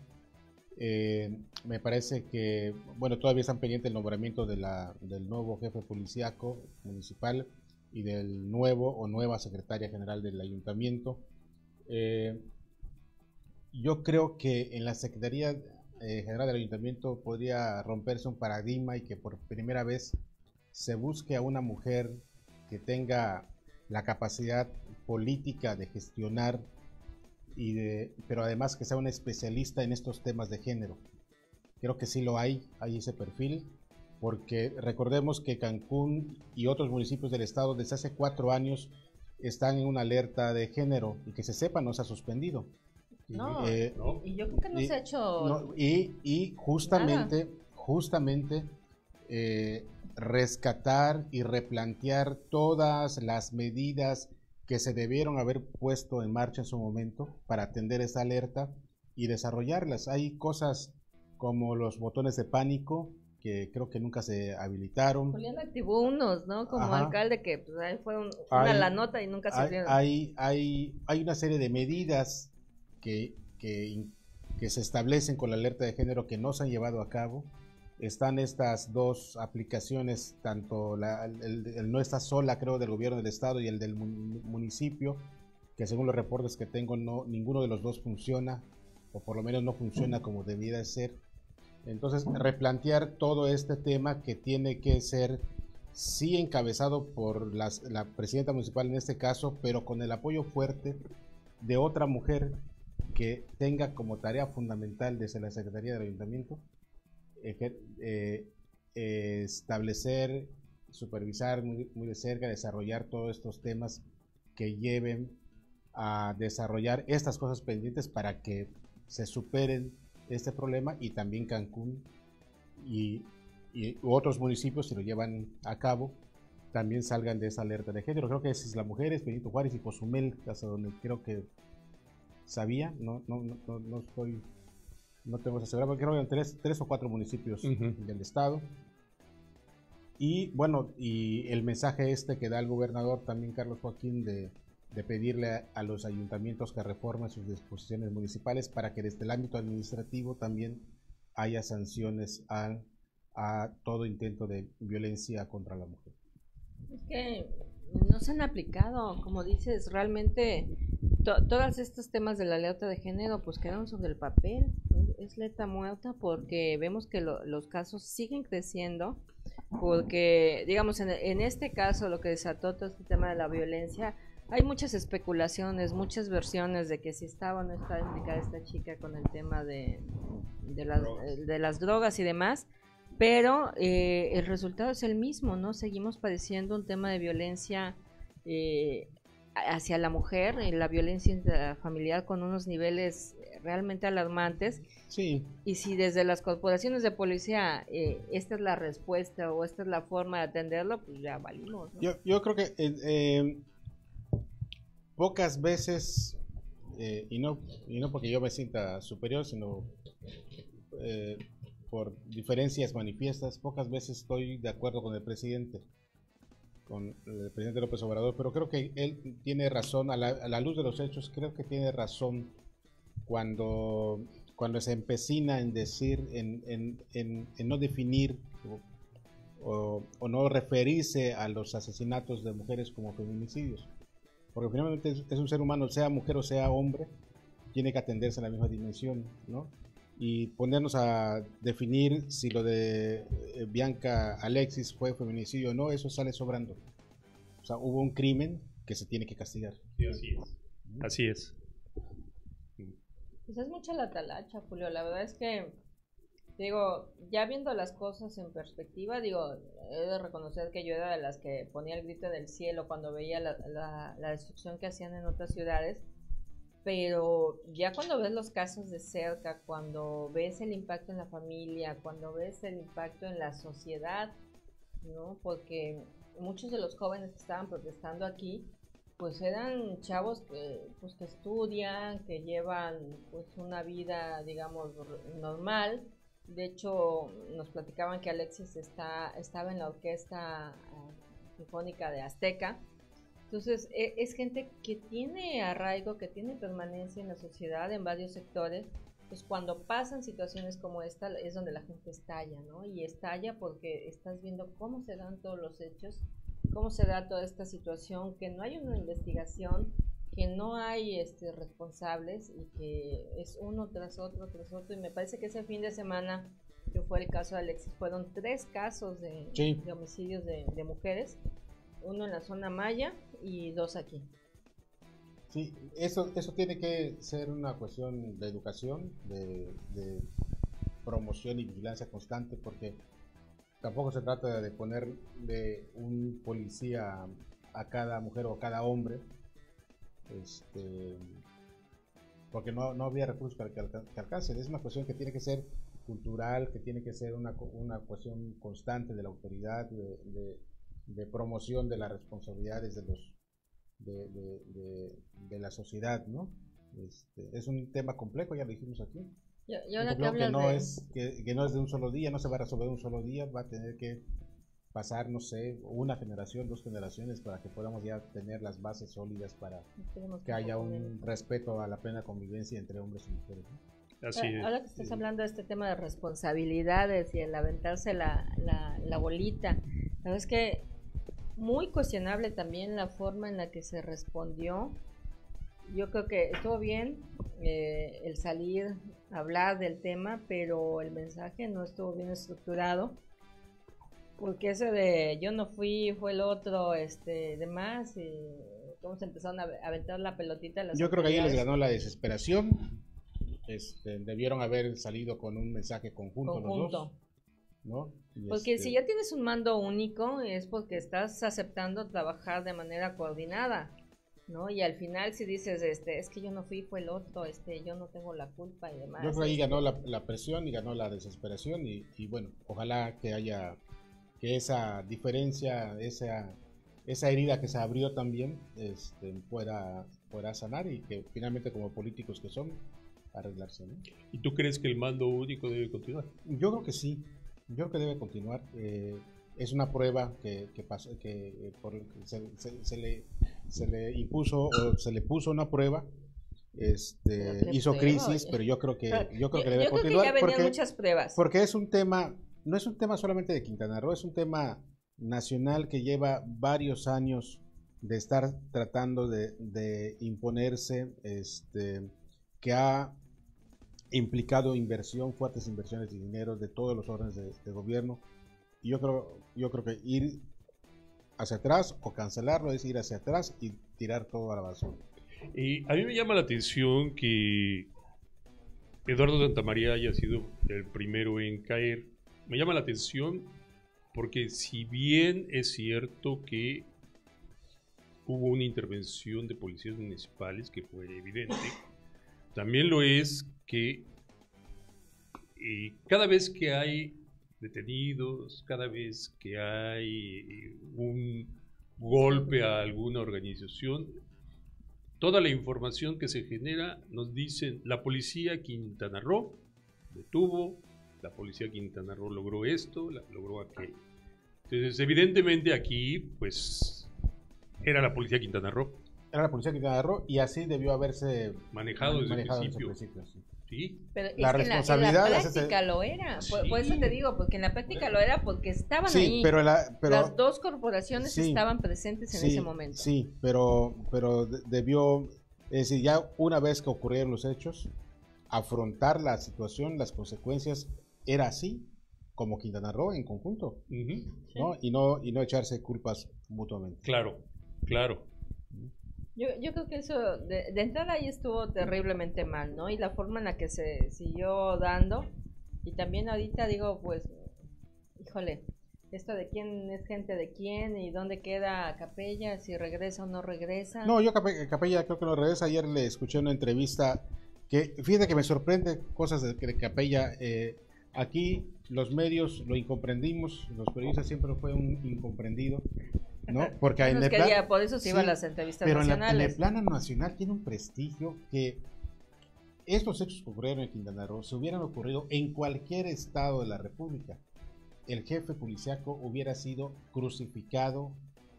Me parece que, bueno, todavía están pendientes el nombramiento del nuevo jefe policíaco municipal y del nuevo o nueva secretaria general del ayuntamiento. Yo creo que en la Secretaría General del Ayuntamiento podría romperse un paradigma y que por primera vez se busque a una mujer que tenga la capacidad política de gestionar pero además que sea una especialista en estos temas de género. Creo que sí lo hay ese perfil, porque recordemos que Cancún y otros municipios del estado desde hace 4 años están en una alerta de género y que se sepa no se ha suspendido. No, y yo creo que no se ha hecho y justamente rescatar y replantear todas las medidas que se debieron haber puesto en marcha en su momento para atender esa alerta y desarrollarlas. Hay cosas como los botones de pánico que creo que nunca se habilitaron. Julián activó unos, ¿no? Como Ajá. alcalde que pues, ahí fue una la nota y nunca se vieron. Hay una serie de medidas que se establecen con la alerta de género que no se han llevado a cabo. Están estas 2 aplicaciones, tanto el No Está Sola, creo, del gobierno del estado y el del municipio, que según los reportes que tengo, ninguno de los 2 funciona, o por lo menos no funciona como debía de ser. Entonces, replantear todo este tema que tiene que ser, sí, encabezado por la presidenta municipal en este caso, pero con el apoyo fuerte de otra mujer que tenga como tarea fundamental desde la Secretaría del Ayuntamiento establecer, supervisar muy de cerca, desarrollar todos estos temas que lleven a desarrollar estas cosas pendientes para que se superen este problema y también Cancún y otros municipios, si lo llevan a cabo, también salgan de esa alerta de género. Creo que es Isla Mujeres, Benito Juárez y Cozumel, hasta donde creo que sabía, no tengo asegurado, creo que eran 3 o 4 municipios del estado. Y bueno, y el mensaje que da el gobernador también, Carlos Joaquín, de pedirle a los ayuntamientos que reformen sus disposiciones municipales para que desde el ámbito administrativo también haya sanciones a todo intento de violencia contra la mujer. Es que no se han aplicado, como dices, realmente todos estos temas de la alerta de género pues quedaron sobre el papel, es letra muerta porque vemos que los casos siguen creciendo, porque digamos en este caso lo que desató todo este tema de la violencia, hay muchas especulaciones, muchas versiones de que si estaba o no estaba implicada esta chica con el tema de las drogas y demás, pero el resultado es el mismo, ¿no? Seguimos padeciendo un tema de violencia hacia la mujer, la violencia intrafamiliar con unos niveles realmente alarmantes. Sí. Y si desde las corporaciones de policía esta es la respuesta o esta es la forma de atenderlo, pues ya valimos, ¿no? Yo creo que pocas veces, y no porque yo me sienta superior, sino por diferencias manifiestas, pocas veces estoy de acuerdo con el presidente López Obrador, pero creo que él tiene razón, a la luz de los hechos, creo que tiene razón cuando se empecina en decir, en no definir o no referirse a los asesinatos de mujeres como feminicidios, porque finalmente es un ser humano, sea mujer o sea hombre, tiene que atenderse en la misma dimensión, ¿no? Y ponernos a definir si lo de Bianca Alexis fue feminicidio o no, eso sale sobrando. O sea, hubo un crimen que se tiene que castigar. Sí, así es. Así es. Pues es mucha la talacha, Julio. La verdad es que, digo, ya viendo las cosas en perspectiva, digo, he de reconocer que yo era de las que ponía el grito del cielo cuando veía la destrucción que hacían en otras ciudades. Pero ya cuando ves los casos de cerca, cuando ves el impacto en la familia, cuando ves el impacto en la sociedad, ¿no? Porque muchos de los jóvenes que estaban protestando aquí, pues eran chavos que estudian, que llevan pues una vida, digamos, normal. De hecho, nos platicaban que Alexis estaba en la orquesta sinfónica de Azteca. Entonces, es gente que tiene arraigo, que tiene permanencia en la sociedad, en varios sectores, Pues cuando pasan situaciones como esta es donde la gente estalla, ¿no? Y estalla porque estás viendo cómo se dan todos los hechos, cómo se da toda esta situación, que no hay una investigación, que no hay responsables y que es uno tras otro, y me parece que ese fin de semana, que fue el caso de Alexis, fueron 3 casos de homicidios de mujeres, uno en la zona Maya y 2 aquí. Sí, eso tiene que ser una cuestión de educación, de promoción y vigilancia constante, porque tampoco se trata de ponerle un policía a cada mujer o a cada hombre, porque no había recursos para que alcancen. Es una cuestión que tiene que ser cultural, que tiene que ser una cuestión constante de la autoridad, de promoción de las responsabilidades de la sociedad, ¿no? Es un tema complejo, ya lo dijimos aquí. Y ahora que no es de un solo día, no se va a resolver un solo día, va a tener que pasar, no sé, una generación, 2 generaciones para que podamos ya tener las bases sólidas para que haya un respeto a la plena convivencia entre hombres y mujeres, ¿no? Así es. Ahora que estás hablando de este tema de responsabilidades y el aventarse la bolita, sabes que muy cuestionable también la forma en la que se respondió. Yo creo que estuvo bien el salir a hablar del tema, pero el mensaje no estuvo bien estructurado, porque ese de yo no fui, fue el otro, demás, y cómo se empezaron a aventar la pelotita. Yo creo que ahí les ganó la desesperación. Debieron haber salido con un mensaje conjunto. Los dos, ¿no? Porque si ya tienes un mando único es porque estás aceptando trabajar de manera coordinada, ¿no? Y al final si dices, es que yo no fui, fue el otro, yo no tengo la culpa y demás. Yo creo que ahí ganó la presión y ganó la desesperación y bueno, ojalá que esa diferencia, esa herida que se abrió también, pueda sanar y que finalmente como políticos que son, arreglarse, ¿no? ¿Y tú crees que el mando único debe continuar? Yo creo que sí. Yo creo que debe continuar. Es una prueba que se le impuso o se le puso una prueba. Hizo crisis, pero yo creo que debe continuar. Creo que ya venían muchas pruebas. Porque es un tema, no es un tema solamente de Quintana Roo, es un tema nacional que lleva varios años de estar tratando de imponerse, que ha implicado fuertes inversiones de dinero de todos los órdenes de gobierno. Y yo creo que ir hacia atrás o cancelarlo es ir hacia atrás y tirar todo a la basura. Y a mí me llama la atención que Eduardo Santamaría haya sido el primero en caer. Me llama la atención porque si bien es cierto que hubo una intervención de policías municipales que fue evidente, también lo es que cada vez que hay detenidos, cada vez que hay un golpe a alguna organización, toda la información que se genera nos dicen la policía Quintana Roo detuvo, la policía Quintana Roo logró esto, logró aquello. Entonces evidentemente aquí pues era la policía Quintana Roo. Era la policía Quintana Roo y así debió haberse manejado desde el principio. Sí. Pero es la que responsabilidad en la práctica lo era. Sí. Por eso te digo, porque en la práctica lo era porque estaban ahí. Pero las dos corporaciones estaban presentes en ese momento. Sí, pero debió, es decir, ya una vez que ocurrieron los hechos, afrontar la situación, las consecuencias, era así, como Quintana Roo en conjunto, ¿no? Y no echarse culpas mutuamente. Claro. Yo creo que eso, de entrada ahí estuvo terriblemente mal, ¿no? Y la forma en la que se siguió dando, y también ahorita digo, pues, híjole, esto de quién es gente de quién y dónde queda Capella, si regresa o no regresa. No, yo Capella creo que no regresa. Ayer le escuché una entrevista que, fíjate que me sorprende cosas de Capella. Aquí los medios lo incomprendimos, los periodistas siempre fue un incomprendido, ¿no? Porque por eso se iban las entrevistas nacionales. En el plano nacional tiene un prestigio que estos hechos que ocurrieron en Quintana Roo se hubieran ocurrido en cualquier estado de la República. El jefe policíaco hubiera sido crucificado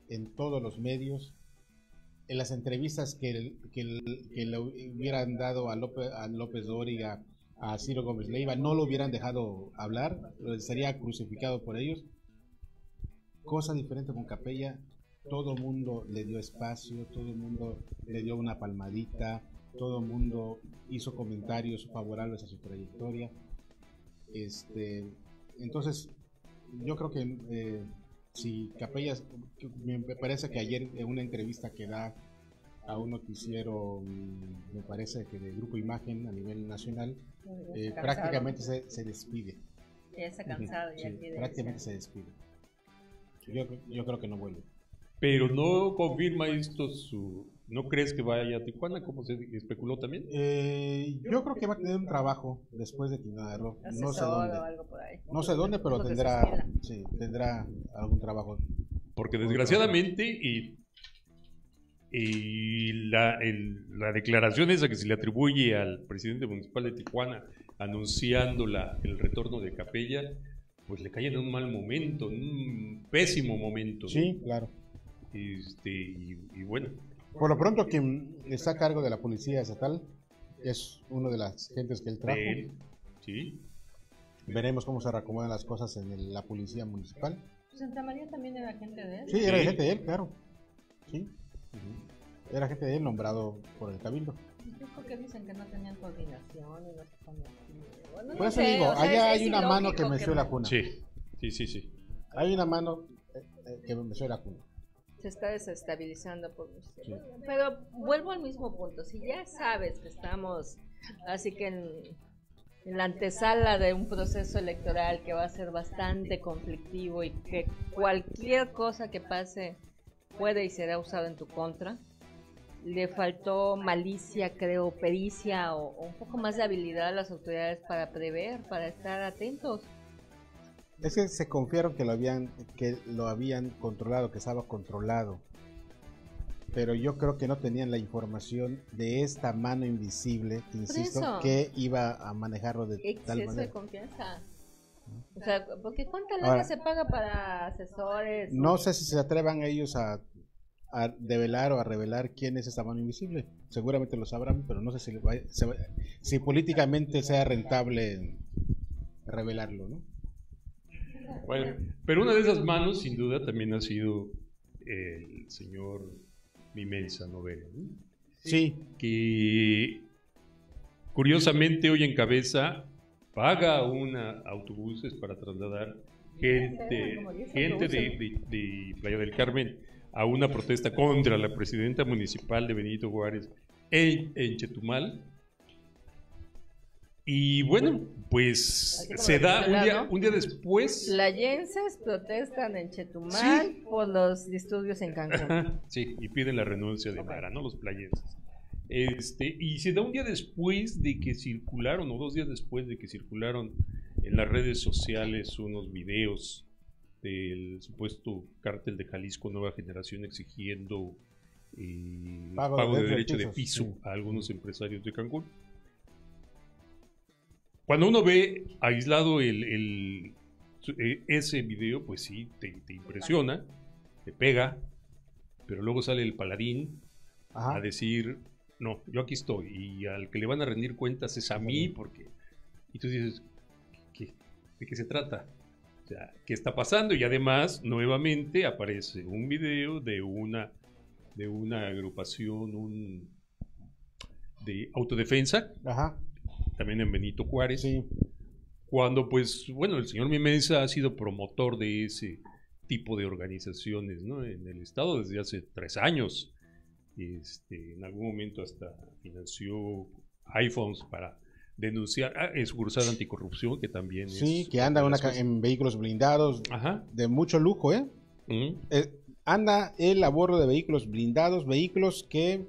en todos los medios. En las entrevistas que le hubieran dado a López Dóriga a Ciro Gómez Leiva, no lo hubieran dejado hablar, sería crucificado por ellos. Cosa diferente con Capella, todo el mundo le dio espacio, todo el mundo le dio una palmadita, todo el mundo hizo comentarios favorables a su trayectoria. Entonces, yo creo que si Capella, me parece que ayer en una entrevista que da a un noticiero, me parece que de Grupo Imagen a nivel nacional, prácticamente se despide. Ya está cansado, ya Sí, quiere prácticamente irse. se despide. Yo creo que no vuelve. Pero no confirma esto ¿No crees que vaya a Tijuana, como se especuló también? Yo creo que va a tener un trabajo después de Quintana Roo. No sé Asesor dónde. o algo por ahí. No sé dónde, pero Lo que se tendrá, estila. sí, tendrá algún trabajo. Porque desgraciadamente, la declaración esa que se le atribuye al presidente municipal de Tijuana anunciando el retorno de Capella, pues le cae en un mal momento, en un pésimo momento. Sí, claro. Y bueno, Por lo pronto, quien está a cargo de la policía estatal es uno de las gentes que él trajo. de él, sí. Veremos cómo se reacomodan las cosas en la policía municipal. ¿Santa María también era gente de él? Sí, era Sí. gente de él, claro. Sí. Era gente de él nombrado por el cabildo. Yo creo que dicen que no tenían coordinación y no se ponían aquí. Bueno, Por no eso sé, digo, o sea, allá es hay una mano ilógico que meció la cuna. Sí. Hay una mano que meció la cuna. Se está desestabilizando por usted. Sí. Pero vuelvo al mismo punto. Si ya sabes que estamos así que en la antesala de un proceso electoral que va a ser bastante conflictivo y que cualquier cosa que pase puede y será usado en tu contra, le faltó malicia, creo, pericia o un poco más de habilidad a las autoridades para prever, para estar atentos. Es que se confiaron que lo habían controlado, que estaba controlado. Pero yo creo que no tenían la información de esta mano invisible, que insisto, eso. que iba a manejarlo de tal Exceso de manera. confianza. O sea, porque ¿cuánta lana Ahora, se paga para asesores? No sé si se atrevan ellos a develar o a revelar quién es esta mano invisible. Seguramente lo sabrán, pero no sé si políticamente sea rentable revelarlo, ¿no? Bueno, pero una de esas manos, sin duda, también ha sido el señor Mimensa Novera, ¿no? Sí, Que curiosamente hoy encabeza, paga autobuses para trasladar gente de Playa del Carmen a una protesta contra la presidenta municipal de Benito Juárez en Chetumal. Y bueno, pues Así como se la da película, ¿no? un día después. Playenses protestan en Chetumal Sí. por los disturbios en Cancún. Sí, y piden la renuncia de Ok. Mara, ¿no? Los playenses. Y se da un día después de que circularon, o 2 días después de que circularon en las redes sociales unos videos del supuesto cártel de Jalisco Nueva Generación exigiendo pago de derecho de piso sí. a algunos empresarios de Cancún. Cuando uno ve aislado ese video, pues sí, te impresiona, te pega, pero luego sale el paladín Ajá. a decir, no, yo aquí estoy, y al que le van a rendir cuentas es a mí, porque... Y tú dices, ¿de qué se trata? O sea, ¿qué está pasando? Y además, nuevamente aparece un video de una agrupación de autodefensa, Ajá. también en Benito Juárez, Sí. cuando pues, bueno, el señor Mimensa ha sido promotor de ese tipo de organizaciones, ¿no? En el estado desde hace 3 años. En algún momento hasta financió iPhones para denunciar sucursal anticorrupción, que también Sí, es que anda otra de las cosas. en vehículos blindados Ajá. de mucho lujo, ¿eh? Ujú. Anda él a bordo de vehículos blindados, vehículos que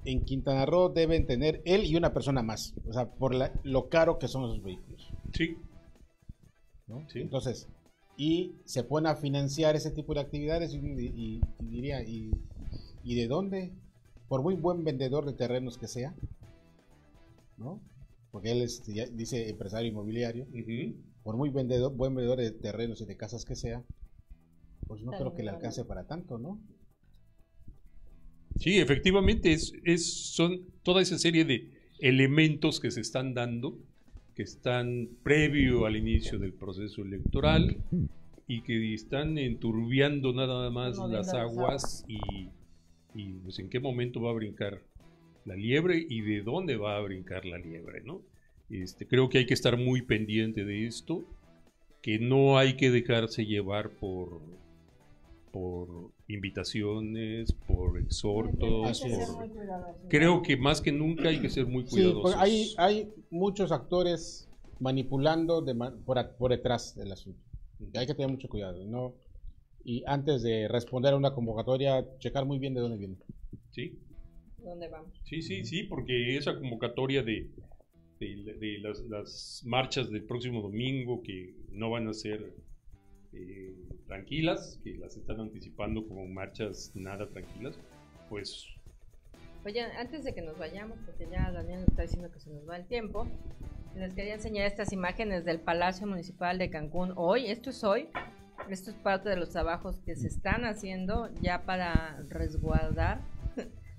en Quintana Roo deben tener él y una persona más, o sea, por lo caro que son esos vehículos, Sí. ¿no? Sí. Entonces, y se pone a financiar ese tipo de actividades y diría, ¿y de dónde? Por muy buen vendedor de terrenos que sea, ¿no? Porque él ya dice empresario inmobiliario, Ujú. por muy buen vendedor de terrenos y de casas que sea, pues no creo que le alcance para tanto, ¿no? Sí, efectivamente, son toda esa serie de elementos que se están dando, que están previo al inicio del proceso electoral y que están enturbiando nada más las aguas y pues en qué momento va a brincar la liebre y de dónde va a brincar la liebre, ¿no? Creo que hay que estar muy pendiente de esto, que no hay que dejarse llevar por invitaciones, por exhortos. Creo que más que nunca hay que ser muy cuidadosos. Sí, hay muchos actores manipulando por detrás del asunto. Hay que tener mucho cuidado, ¿no? Y antes de responder a una convocatoria, checar muy bien de dónde viene. Sí. ¿Dónde vamos? Sí, porque esa convocatoria de las marchas del próximo domingo, que no van a ser tranquilas, que las están anticipando como marchas nada tranquilas, pues... Oye, antes de que nos vayamos, porque ya Daniel nos está diciendo que se nos va el tiempo, les quería enseñar estas imágenes del Palacio Municipal de Cancún hoy. Esto es parte de los trabajos que se están haciendo ya para resguardar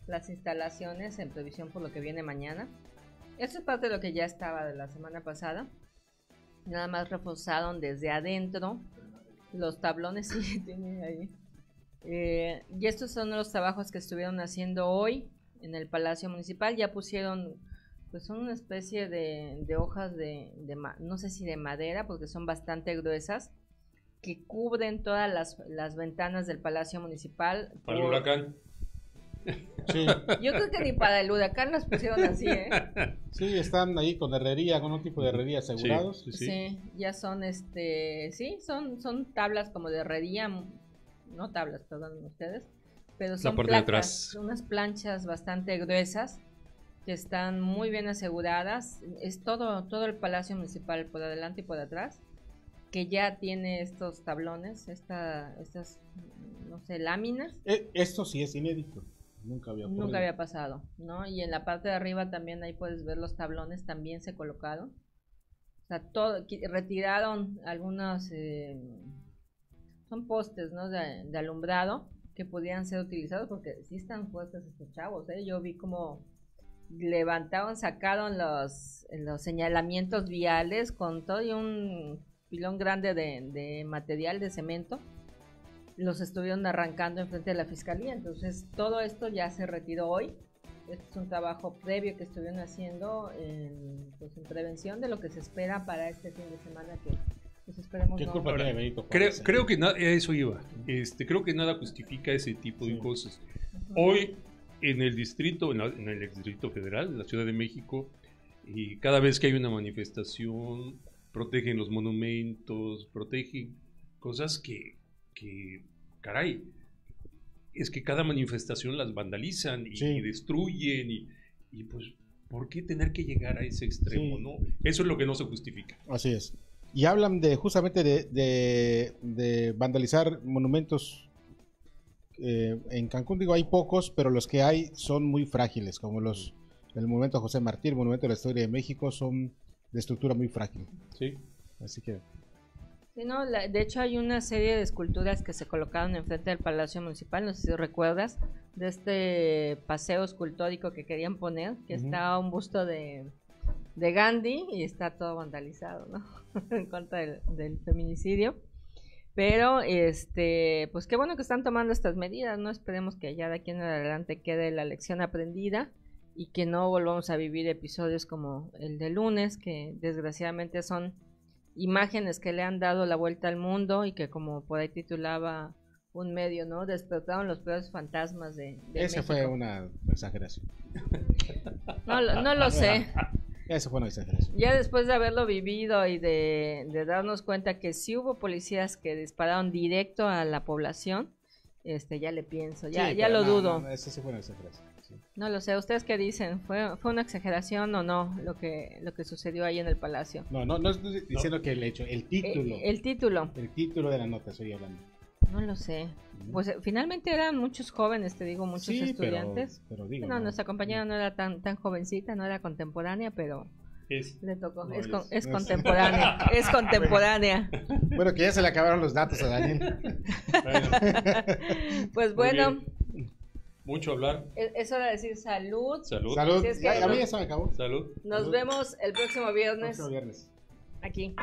las instalaciones en previsión por lo que viene mañana. Esto es parte de lo que ya estaba de la semana pasada. Nada más reforzaron desde adentro los tablones que tienen ahí. Y estos son los trabajos que estuvieron haciendo hoy en el Palacio Municipal. Ya pusieron, pues son una especie de hojas no sé si de madera, porque son bastante gruesas, que cubren todas las ventanas del Palacio Municipal. Para el huracán. Sí. Yo creo que ni para el huracán las pusieron así, ¿eh? Sí, están ahí con herrería, con un tipo de herrería asegurados. Sí, ya son, son tablas como de herrería, no tablas, perdón ustedes, pero son placas, unas planchas bastante gruesas que están muy bien aseguradas. Es todo el Palacio Municipal por adelante y por atrás, que ya tiene estos tablones, estas, no sé, láminas. Esto sí es inédito. Nunca había pasado, ¿no? Y en la parte de arriba también ahí puedes ver los tablones, también se colocaron. O sea, retiraron algunos, son postes, ¿no? De alumbrado que podían ser utilizados, porque sí están fuertes estos chavos, ¿eh? Yo vi como sacaron los señalamientos viales con todo y un pilón grande de material de cemento. Los estuvieron arrancando enfrente de la fiscalía. Entonces todo esto ya se retiró hoy. Este es un trabajo previo que estuvieron haciendo en prevención de lo que se espera para este fin de semana, que pues esperemos. ¿Qué culpa tiene Benito? Creo que eso iba. Creo que nada justifica ese tipo de cosas. Hoy en el distrito, en el exdistrito federal, en la Ciudad de México, y cada vez que hay una manifestación, protegen los monumentos, protegen cosas que caray, es que cada manifestación las vandalizan y destruyen y pues, ¿por qué tener que llegar a ese extremo? Sí. ¿No? Eso es lo que no se justifica. Así es. Y hablan justamente de vandalizar monumentos en Cancún. Digo, hay pocos, pero los que hay son muy frágiles, como el monumento a José Martí, el monumento a la historia de México, son de estructura muy frágil. Sí. Así que... Sí, no, de hecho hay una serie de esculturas que se colocaron enfrente del Palacio Municipal, no sé si recuerdas, de este paseo escultórico que querían poner, que está un busto de Gandhi y está todo vandalizado, ¿no? En contra del feminicidio. Pero, pues qué bueno que están tomando estas medidas, ¿no? Esperemos que ya de aquí en adelante quede la lección aprendida y que no volvamos a vivir episodios como el de lunes, que desgraciadamente son imágenes que le han dado la vuelta al mundo y que, como por ahí titulaba un medio, ¿no? Despertaron los peores fantasmas de Esa México. Fue una exageración. No lo sé. Eso fue una exageración. Ya después de haberlo vivido y de darnos cuenta que sí hubo policías que dispararon directo a la población, ya le pienso, ya lo dudo. No, eso sí fue una exageración. Sí. No lo sé, ¿ustedes qué dicen? ¿Fue una exageración o no lo que sucedió ahí en el Palacio? No estoy diciendo que el hecho, el título. El título. El título de la nota estoy hablando. No lo sé. Pues finalmente eran muchos jóvenes, muchos estudiantes. Pero digo, nuestra compañera no era tan jovencita, no era contemporánea, pero le tocó. No, es contemporánea. Es contemporánea. Bueno, que ya se le acabaron los datos a Daniel. Pues bueno. Mucho hablar. Es hora de decir salud. Salud. Salud. Si es que Ya, a no- mí eso me acabó. Salud. Nos Salud. vemos el próximo viernes Próximo viernes. aquí.